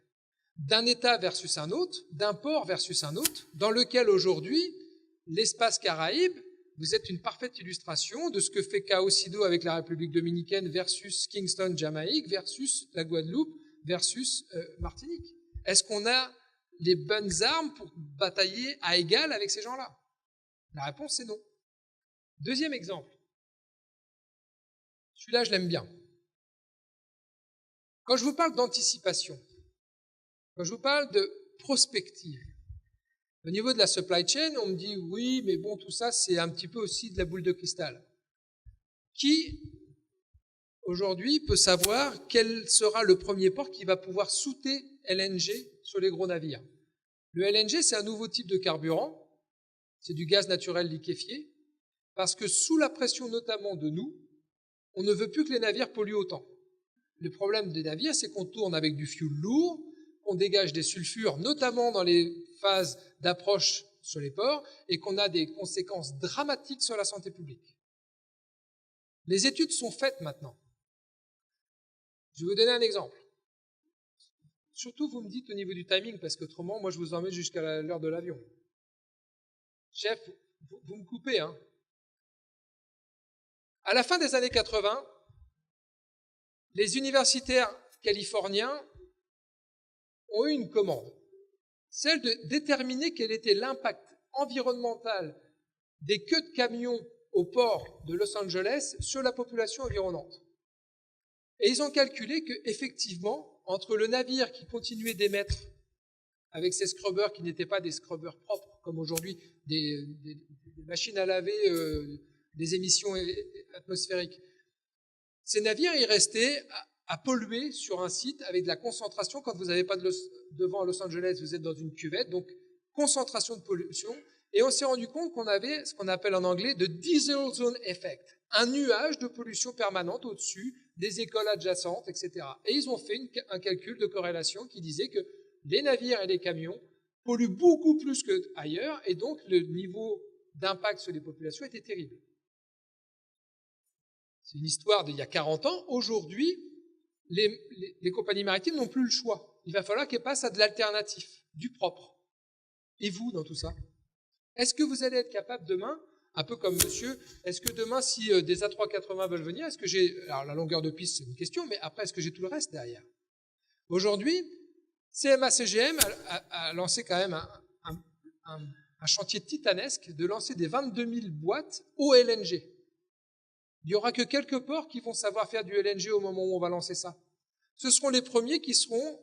d'un État versus un autre, d'un port versus un autre, dans lequel aujourd'hui, l'espace Caraïbe, vous êtes une parfaite illustration de ce que fait Caucido avec la République dominicaine versus Kingston, Jamaïque, versus la Guadeloupe, versus Martinique. Est-ce qu'on a les bonnes armes pour batailler à égal avec ces gens-là? La réponse, c'est non. Deuxième exemple. Celui-là, je l'aime bien. Quand je vous parle d'anticipation, quand je vous parle de prospective, au niveau de la supply chain, on me dit oui, mais bon, tout ça, c'est un petit peu aussi de la boule de cristal. Qui, aujourd'hui, peut savoir quel sera le premier port qui va pouvoir souter LNG sur les gros navires? Le LNG, c'est un nouveau type de carburant, c'est du gaz naturel liquéfié, parce que sous la pression notamment de nous, on ne veut plus que les navires polluent autant. le problème des navires, c'est qu'on tourne avec du fioul lourd, qu'on dégage des sulfures, notamment dans les phases d'approche sur les ports, et qu'on a des conséquences dramatiques sur la santé publique. Les études sont faites maintenant. Je vais vous donner un exemple. Surtout, vous me dites au niveau du timing, parce qu'autrement, moi, je vous emmène jusqu'à l'heure de l'avion. Chef, vous me coupez, hein. À la fin des années 80, les universitaires californiens ont eu une commande, celle de déterminer quel était l'impact environnemental des queues de camions au port de Los Angeles sur la population environnante. Et ils ont calculé qu'effectivement, entre le navire qui continuait d'émettre avec ses scrubbers qui n'étaient pas des scrubbers propres, comme aujourd'hui des machines à laver, des émissions atmosphériques, ces navires, ils restaient à polluer sur un site avec de la concentration. Quand vous n'avez pas devant Los Angeles, vous êtes dans une cuvette, donc concentration de pollution. Et on s'est rendu compte qu'on avait ce qu'on appelle en anglais de diesel zone effect, un nuage de pollution permanente au-dessus des écoles adjacentes, etc. Et ils ont fait un calcul de corrélation qui disait que les navires et les camions polluent beaucoup plus qu'ailleurs, et donc le niveau d'impact sur les populations était terrible. C'est une histoire d'il y a 40 ans. Aujourd'hui, les compagnies maritimes n'ont plus le choix. Il va falloir qu'elles passent à de l'alternatif, du propre. Et vous, dans tout ça? Est-ce que vous allez être capable demain, un peu comme monsieur, est-ce que demain, si des A380 veulent venir, est-ce que j'ai... Alors la longueur de piste, c'est une question, mais après, est-ce que j'ai tout le reste derrière? Aujourd'hui, CMA-CGM a lancé quand même un chantier titanesque de lancer des 22 000 boîtes au LNG. Il n'y aura que quelques ports qui vont savoir faire du LNG au moment où on va lancer ça. Ce seront les premiers qui seront,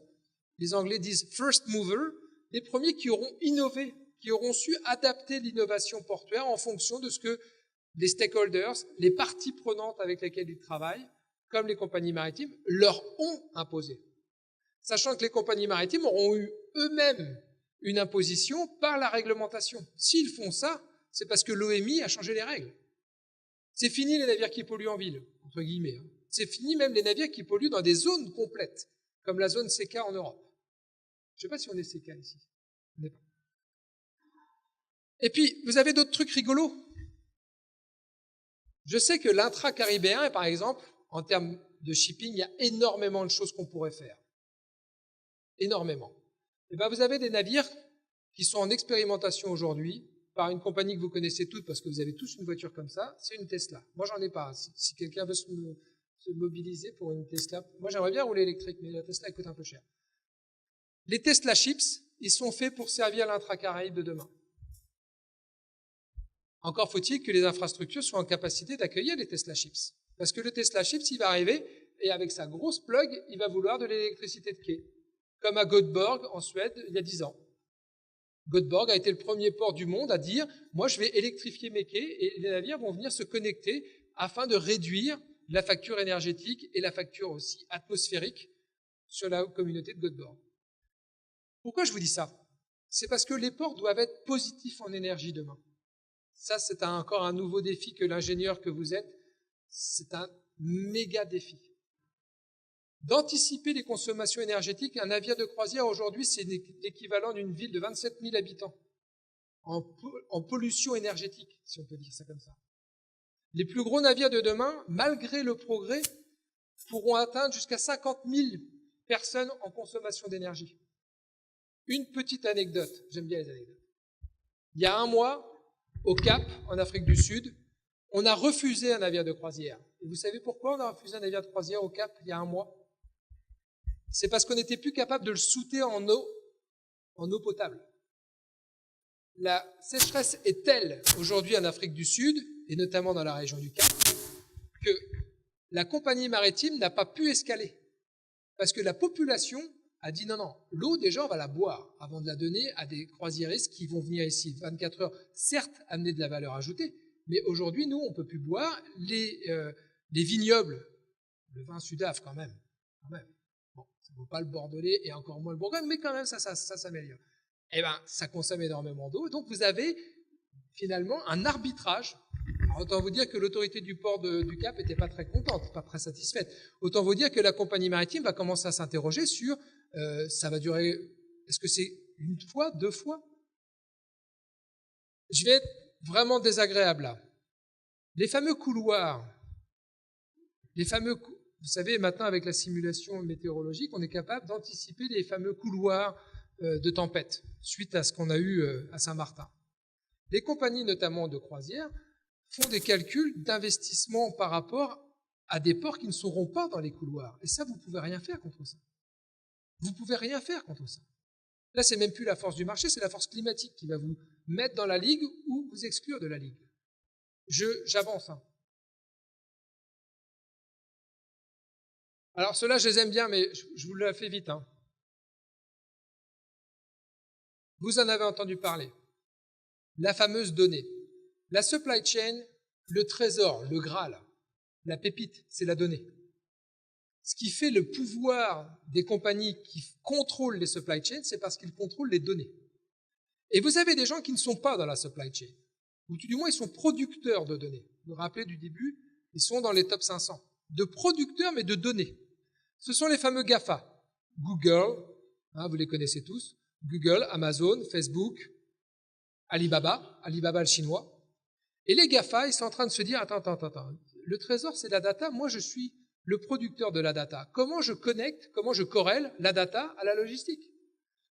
les Anglais disent first mover, les premiers qui auront innové, qui auront su adapter l'innovation portuaire en fonction de ce que les stakeholders, les parties prenantes avec lesquelles ils travaillent, comme les compagnies maritimes, leur ont imposé. Sachant que les compagnies maritimes auront eu eux-mêmes une imposition par la réglementation. S'ils font ça, c'est parce que l'OMI a changé les règles. C'est fini les navires qui polluent en ville, entre guillemets. C'est fini même les navires qui polluent dans des zones complètes, comme la zone CK en Europe. Je ne sais pas si on est CK ici. On n'est pas. Et puis, vous avez d'autres trucs rigolos. Je sais que l'intra-caribéen, par exemple, en termes de shipping, il y a énormément de choses qu'on pourrait faire. Énormément. Et bien, vous avez des navires qui sont en expérimentation aujourd'hui par une compagnie que vous connaissez toutes parce que vous avez tous une voiture comme ça, c'est une Tesla. Moi, j'en ai pas. Si quelqu'un veut se mobiliser pour une Tesla, moi, j'aimerais bien rouler électrique, mais la Tesla coûte un peu cher. Les Tesla Ships, ils sont faits pour servir l'intra-Caraïbe de demain. Encore faut-il que les infrastructures soient en capacité d'accueillir les Tesla Ships. Parce que le Tesla Ships, il va arriver et avec sa grosse plug, il va vouloir de l'électricité de quai. Comme à Göteborg, en Suède, il y a 10 ans. Göteborg a été le premier port du monde à dire « Moi, je vais électrifier mes quais et les navires vont venir se connecter afin de réduire la facture énergétique et la facture aussi atmosphérique sur la communauté de Göteborg. » Pourquoi je vous dis ça? C'est parce que les ports doivent être positifs en énergie demain. Ça, c'est encore un nouveau défi que l'ingénieur que vous êtes, c'est un méga défi. D'anticiper les consommations énergétiques, un navire de croisière aujourd'hui, c'est l'équivalent d'une ville de 27 000 habitants en pollution énergétique, si on peut dire ça comme ça. Les plus gros navires de demain, malgré le progrès, pourront atteindre jusqu'à 50 000 personnes en consommation d'énergie. Une petite anecdote, j'aime bien les anecdotes. Il y a un mois, au Cap, en Afrique du Sud, on a refusé un navire de croisière. Et vous savez pourquoi on a refusé un navire de croisière au Cap il y a un mois? C'est parce qu'on n'était plus capable de le souter en eau potable. La sécheresse est telle aujourd'hui en Afrique du Sud, et notamment dans la région du Cap, que la compagnie maritime n'a pas pu escaler. Parce que la population a dit non, l'eau déjà on va la boire avant de la donner à des croisiéristes qui vont venir ici 24 heures, certes amener de la valeur ajoutée, mais aujourd'hui nous on ne peut plus boire les vignobles, le vin Sudaf quand même. Bon, ça ne vaut pas le Bordelais et encore moins le Bourgogne, mais quand même ça s'améliore. Eh bien, ça consomme énormément d'eau, donc vous avez finalement un arbitrage. Alors, autant vous dire que l'autorité du port du Cap n'était pas très contente, pas très satisfaite. Autant vous dire que la compagnie maritime va commencer à s'interroger sur ça va durer, est-ce que c'est une fois, 2 fois? Je vais être vraiment désagréable là. Les fameux couloirs, vous savez, maintenant avec la simulation météorologique, on est capable d'anticiper les fameux couloirs de tempête suite à ce qu'on a eu à Saint-Martin. Les compagnies, notamment de croisière, font des calculs d'investissement par rapport à des ports qui ne seront pas dans les couloirs. Et ça, vous ne pouvez rien faire contre ça. Vous ne pouvez rien faire contre ça. Là, c'est même plus la force du marché, c'est la force climatique qui va vous mettre dans la ligue ou vous exclure de la ligue. J'avance. Alors, ceux-là, je les aime bien, mais je vous le fais vite. Vous en avez entendu parler. La fameuse donnée. La supply chain, le trésor, le Graal, la pépite, c'est la donnée. Ce qui fait le pouvoir des compagnies qui contrôlent les supply chains, c'est parce qu'ils contrôlent les données. Et vous avez des gens qui ne sont pas dans la supply chain, ou du moins ils sont producteurs de données. Vous vous rappelez du début, ils sont dans les top 500. De producteurs, mais de données. Ce sont les fameux GAFA. Google, vous les connaissez tous. Google, Amazon, Facebook, Alibaba le chinois. Et les GAFA, ils sont en train de se dire, attends, le trésor c'est la data, moi je suis le producteur de la data. Comment je connecte, comment je corrèle la data à la logistique?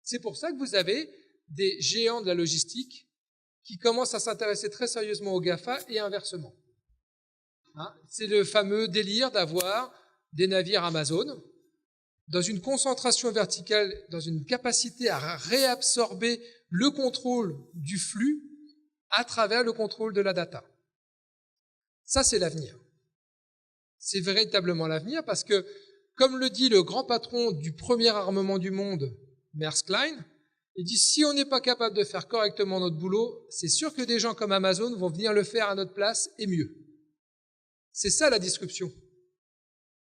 C'est pour ça que vous avez des géants de la logistique qui commencent à s'intéresser très sérieusement aux GAFA et inversement. C'est le fameux délire d'avoir des navires Amazon dans une concentration verticale, dans une capacité à réabsorber le contrôle du flux à travers le contrôle de la data. Ça, c'est l'avenir. C'est véritablement l'avenir parce que, comme le dit le grand patron du premier armement du monde, Maersk Line, il dit si on n'est pas capable de faire correctement notre boulot, c'est sûr que des gens comme Amazon vont venir le faire à notre place et mieux. C'est ça la disruption.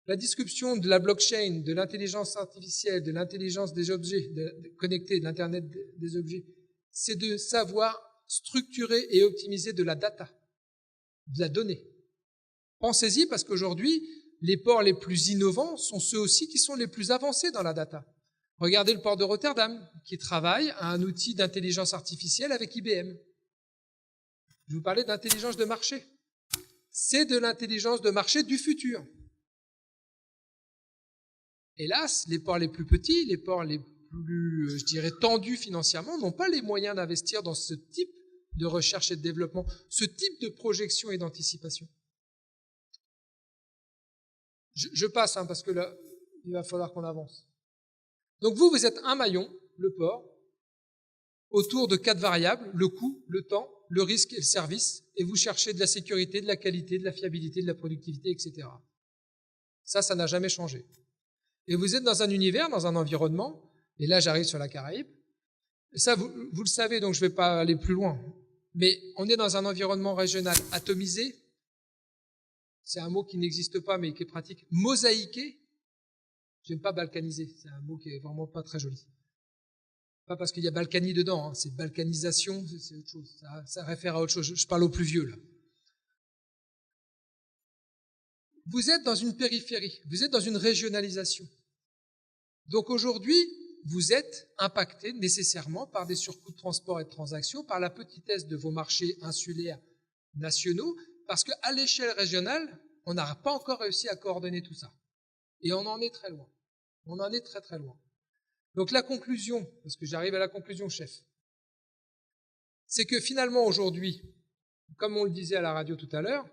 La disruption de la blockchain, de l'intelligence artificielle, de l'intelligence des objets connectés, de l'Internet des objets, c'est de savoir structurer et optimiser de la data, de la donnée. Pensez-y parce qu'aujourd'hui, les ports les plus innovants sont ceux aussi qui sont les plus avancés dans la data. Regardez le port de Rotterdam, qui travaille à un outil d'intelligence artificielle avec IBM. Je vous parlais d'intelligence de marché. C'est de l'intelligence de marché du futur. Hélas, les ports les plus petits, les ports les plus, tendus financièrement, n'ont pas les moyens d'investir dans ce type de recherche et de développement, ce type de projection et d'anticipation. Je passe, parce que là, il va falloir qu'on avance. Donc vous êtes un maillon, le port, autour de 4 variables, le coût, le temps, le risque et le service, et vous cherchez de la sécurité, de la qualité, de la fiabilité, de la productivité, etc. Ça n'a jamais changé. Et vous êtes dans un univers, dans un environnement, et là j'arrive sur la Caraïbe, et ça vous le savez, donc je ne vais pas aller plus loin, mais on est dans un environnement régional atomisé, c'est un mot qui n'existe pas mais qui est pratique, mosaïqué. J'aime pas balkanisé, c'est un mot qui est vraiment pas très joli. Pas parce qu'il y a Balkany dedans, c'est balkanisation, c'est autre chose, ça réfère à autre chose, je parle aux plus vieux là. Vous êtes dans une périphérie, vous êtes dans une régionalisation. Donc aujourd'hui, vous êtes impacté nécessairement par des surcoûts de transport et de transactions, par la petitesse de vos marchés insulaires nationaux, parce qu'à l'échelle régionale, on n'a pas encore réussi à coordonner tout ça. Et on en est très loin. On en est très très loin. Donc la conclusion, parce que j'arrive à la conclusion, chef, c'est que finalement aujourd'hui, comme on le disait à la radio tout à l'heure,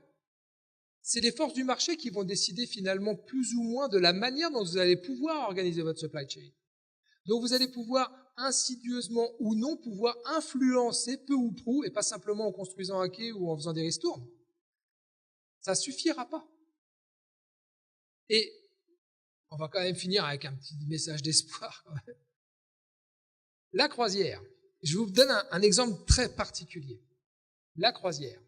c'est les forces du marché qui vont décider finalement plus ou moins de la manière dont vous allez pouvoir organiser votre supply chain. Donc vous allez pouvoir insidieusement ou non pouvoir influencer peu ou prou, et pas simplement en construisant un quai ou en faisant des ristournes. Ça ne suffira pas. Et on va quand même finir avec un petit message d'espoir. La croisière. Je vous donne un exemple très particulier. La croisière.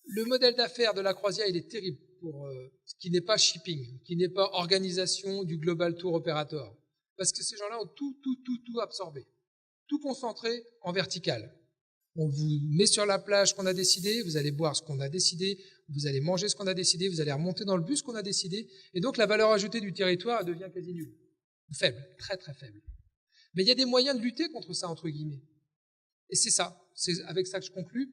Le modèle d'affaires de la croisière, il est terrible pour ce qui n'est pas shipping, qui n'est pas organisation du Global Tour Operator. Parce que ces gens-là ont tout absorbé. Tout concentré en vertical. On vous met sur la plage qu'on a décidé, vous allez boire ce qu'on a décidé, vous allez manger ce qu'on a décidé, vous allez remonter dans le bus qu'on a décidé, et donc la valeur ajoutée du territoire devient quasi nulle. Faible, très très faible. Mais il y a des moyens de lutter contre ça, entre guillemets. Et c'est ça, c'est avec ça que je conclus.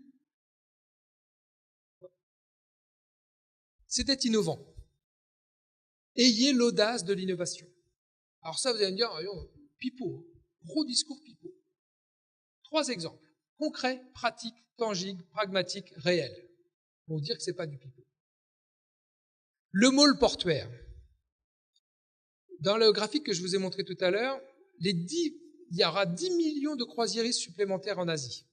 C'est d'être innovant. Ayez l'audace de l'innovation. Alors ça, vous allez me dire, pipeau, gros discours pipeau. 3 exemples. Concret, pratique, tangible, pragmatique, réel. Pour dire que ce n'est pas du pipeau. Le môle portuaire. Dans le graphique que je vous ai montré tout à l'heure, il y aura 10 millions de croisiéristes supplémentaires en Asie.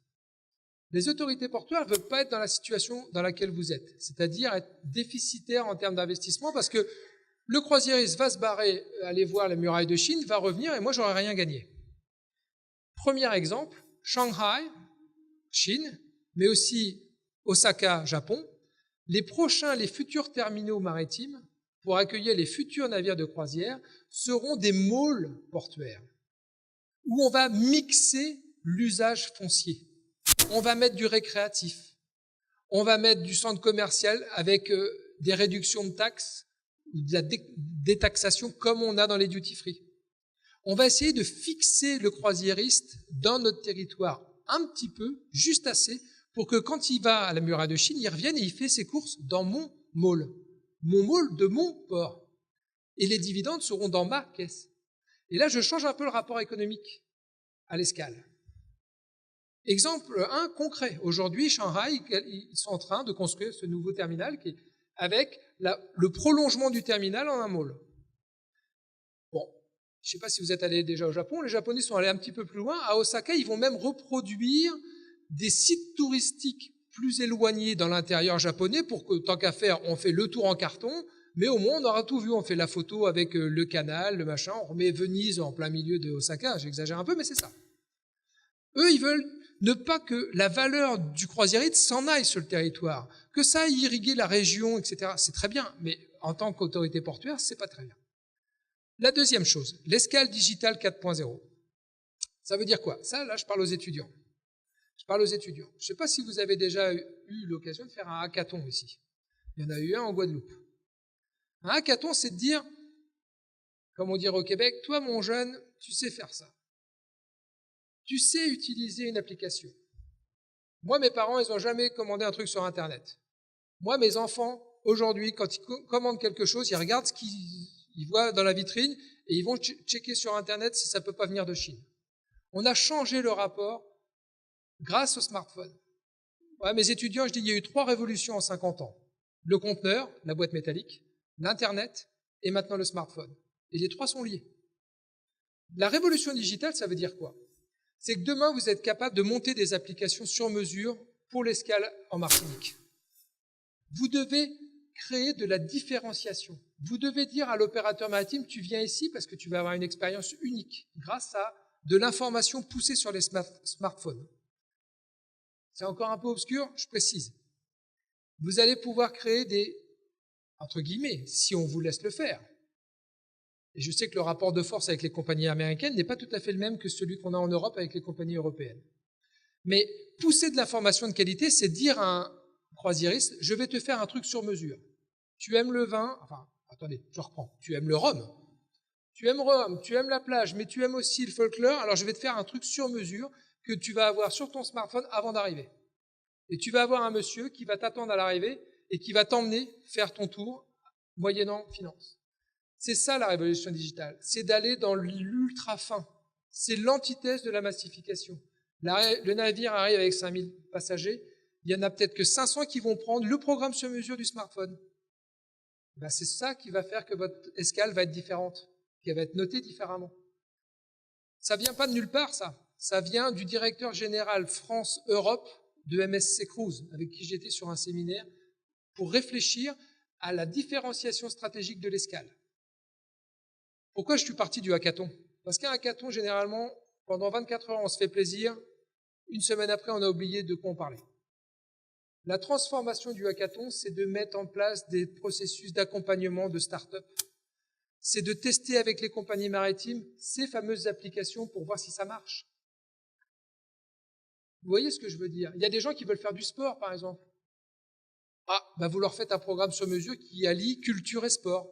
Les autorités portuaires ne veulent pas être dans la situation dans laquelle vous êtes, c'est-à-dire être déficitaire en termes d'investissement, parce que le croisiériste va se barrer, aller voir les murailles de Chine, va revenir et moi, j'aurai rien gagné. Premier exemple, Shanghai, Chine, mais aussi Osaka, Japon. Les futurs terminaux maritimes pour accueillir les futurs navires de croisière seront des môles portuaires où on va mixer l'usage foncier. On va mettre du récréatif, on va mettre du centre commercial avec des réductions de taxes, de la détaxation comme on a dans les duty-free. On va essayer de fixer le croisiériste dans notre territoire un petit peu, juste assez, pour que quand il va à la muraille de Chine, il revienne et il fait ses courses dans mon môle de mon port. Et les dividendes seront dans ma caisse. Et là, je change un peu le rapport économique à l'escale. Exemple 1, concret. Aujourd'hui, Shanghai, ils sont en train de construire ce nouveau terminal avec le prolongement du terminal en un môle. Bon, je ne sais pas si vous êtes allés déjà au Japon, les Japonais sont allés un petit peu plus loin. À Osaka, ils vont même reproduire des sites touristiques plus éloignés dans l'intérieur japonais pour que, tant qu'à faire, on fait le tour en carton, mais au moins on aura tout vu. On fait la photo avec le canal, le machin, on remet Venise en plein milieu de Osaka, j'exagère un peu, mais c'est ça. Eux, ils veulent ne pas que la valeur du croisiériste s'en aille sur le territoire, que ça aille irriguer la région, etc. C'est très bien, mais en tant qu'autorité portuaire, c'est pas très bien. La deuxième chose, l'escale digitale 4.0. Ça veut dire quoi? Ça, là, je parle aux étudiants. Je ne sais pas si vous avez déjà eu l'occasion de faire un hackathon ici. Il y en a eu un en Guadeloupe. Un hackathon, c'est de dire, comme on dirait au Québec, toi, mon jeune, tu sais faire ça. Tu sais utiliser une application. Moi, mes parents, ils n'ont jamais commandé un truc sur Internet. Moi, mes enfants, aujourd'hui, quand ils commandent quelque chose, ils regardent ce qu'ils voient dans la vitrine et ils vont checker sur Internet si ça ne peut pas venir de Chine. On a changé le rapport grâce au smartphone. Ouais, mes étudiants, je dis, il y a eu 3 révolutions en 50 ans. Le conteneur, la boîte métallique, l'Internet et maintenant le smartphone. Et les 3 sont liés. La révolution digitale, ça veut dire quoi? C'est que demain, vous êtes capable de monter des applications sur mesure pour l'escale en Martinique. Vous devez créer de la différenciation. Vous devez dire à l'opérateur maritime, tu viens ici parce que tu vas avoir une expérience unique grâce à de l'information poussée sur les smartphones. C'est encore un peu obscur, je précise. Vous allez pouvoir créer des, entre guillemets, si on vous laisse le faire. Et je sais que le rapport de force avec les compagnies américaines n'est pas tout à fait le même que celui qu'on a en Europe avec les compagnies européennes. Mais pousser de l'information de qualité, c'est dire à un croisiériste, je vais te faire un truc sur mesure. Tu aimes le vin, enfin, attendez, je reprends, tu aimes le rhum, tu aimes la plage, mais tu aimes aussi le folklore, alors je vais te faire un truc sur mesure que tu vas avoir sur ton smartphone avant d'arriver. Et tu vas avoir un monsieur qui va t'attendre à l'arrivée et qui va t'emmener faire ton tour, moyennant finance. C'est ça la révolution digitale, c'est d'aller dans l'ultra fin. C'est l'antithèse de la massification. Le navire arrive avec 5000 passagers, il y en a peut-être que 500 qui vont prendre le programme sur mesure du smartphone. Ben, c'est ça qui va faire que votre escale va être différente, qu'elle va être notée différemment. Ça vient pas de nulle part, ça. Ça vient du directeur général France-Europe de MSC Cruise, avec qui j'étais sur un séminaire, pour réfléchir à la différenciation stratégique de l'escale. Pourquoi je suis parti du hackathon? Parce qu'un hackathon, généralement, pendant 24 heures, on se fait plaisir. Une semaine après, on a oublié de quoi on parlait. La transformation du hackathon, c'est de mettre en place des processus d'accompagnement de start-up. C'est de tester avec les compagnies maritimes ces fameuses applications pour voir si ça marche. Vous voyez ce que je veux dire? Il y a des gens qui veulent faire du sport, par exemple. Ah, bah vous leur faites un programme sur mesure qui allie culture et sport.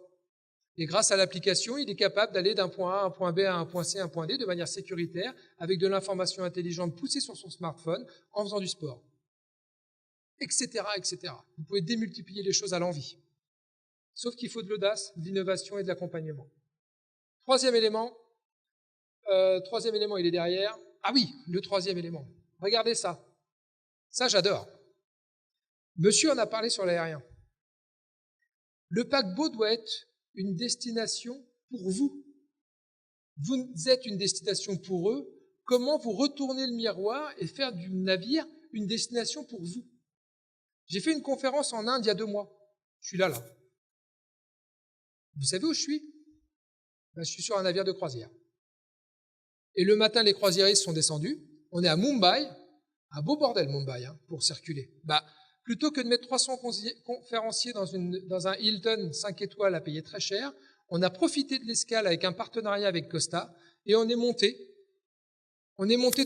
Et grâce à l'application, il est capable d'aller d'un point A à un point B à un point C à un point D de manière sécuritaire, avec de l'information intelligente poussée sur son smartphone, en faisant du sport. Etc., etc. Vous pouvez démultiplier les choses à l'envi. Sauf qu'il faut de l'audace, de l'innovation et de l'accompagnement. Troisième élément, il est derrière. Ah oui, le troisième élément. Regardez ça. Ça, j'adore. Monsieur en a parlé sur l'aérien. Le paquebot doit être une destination pour vous. Vous êtes une destination pour eux. Comment vous retournez le miroir et faire du navire une destination pour vous? J'ai fait une conférence en Inde il y a 2 mois. Je suis là. Vous savez où je suis? Ben, je suis sur un navire de croisière. Et le matin, les croisiéristes sont descendus. On est à Mumbai, un beau bordel Mumbai pour circuler. Bah, plutôt que de mettre 300 conférenciers dans un Hilton 5 étoiles à payer très cher, on a profité de l'escale avec un partenariat avec Costa et on est monté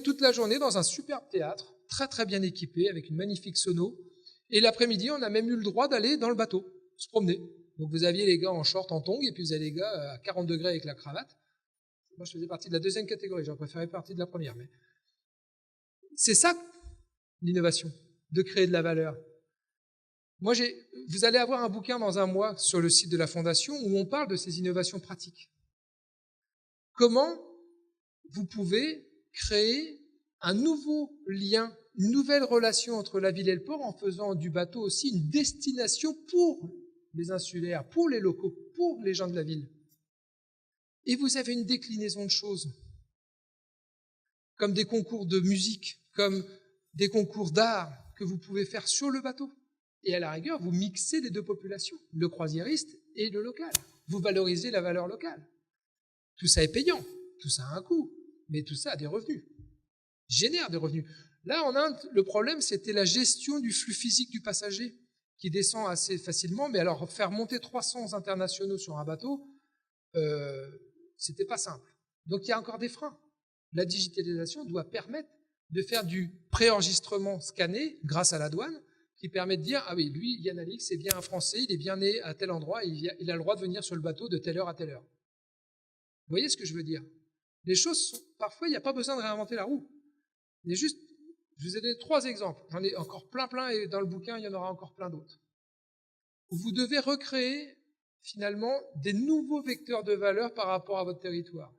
toute la journée dans un superbe théâtre, très très bien équipé, avec une magnifique sono. Et l'après-midi, on a même eu le droit d'aller dans le bateau, se promener. Donc vous aviez les gars en short, en tongs, et puis vous avez les gars à 40 degrés avec la cravate. Moi, je faisais partie de la deuxième catégorie, j'aurais préféré partie de la première. Mais c'est ça, l'innovation, de créer de la valeur. Moi, vous allez avoir un bouquin dans 1 mois sur le site de la Fondation où on parle de ces innovations pratiques. Comment vous pouvez créer un nouveau lien, une nouvelle relation entre la ville et le port en faisant du bateau aussi une destination pour les insulaires, pour les locaux, pour les gens de la ville. Et vous avez une déclinaison de choses, comme des concours de musique, comme des concours d'art que vous pouvez faire sur le bateau. Et à la rigueur, vous mixez les 2 populations, le croisiériste et le local. Vous valorisez la valeur locale. Tout ça est payant, tout ça a un coût, mais tout ça a des revenus, génère des revenus. Là, en Inde, le problème, c'était la gestion du flux physique du passager, qui descend assez facilement, mais alors faire monter 300 internationaux sur un bateau, c'était pas simple. Donc il y a encore des freins. La digitalisation doit permettre de faire du préenregistrement scanné grâce à la douane, qui permet de dire, ah oui, lui, Yann Alix, c'est bien un Français, il est bien né à tel endroit, il a le droit de venir sur le bateau de telle heure à telle heure. Vous voyez ce que je veux dire? Les choses sont, parfois, il n'y a pas besoin de réinventer la roue. Il y a juste, je vous ai donné 3 exemples. J'en ai encore plein, et dans le bouquin, il y en aura encore plein d'autres. Vous devez recréer, finalement, des nouveaux vecteurs de valeur par rapport à votre territoire.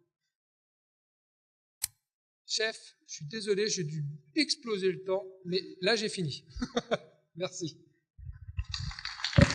Chef, je suis désolé, j'ai dû exploser le temps, mais là, j'ai fini. Merci.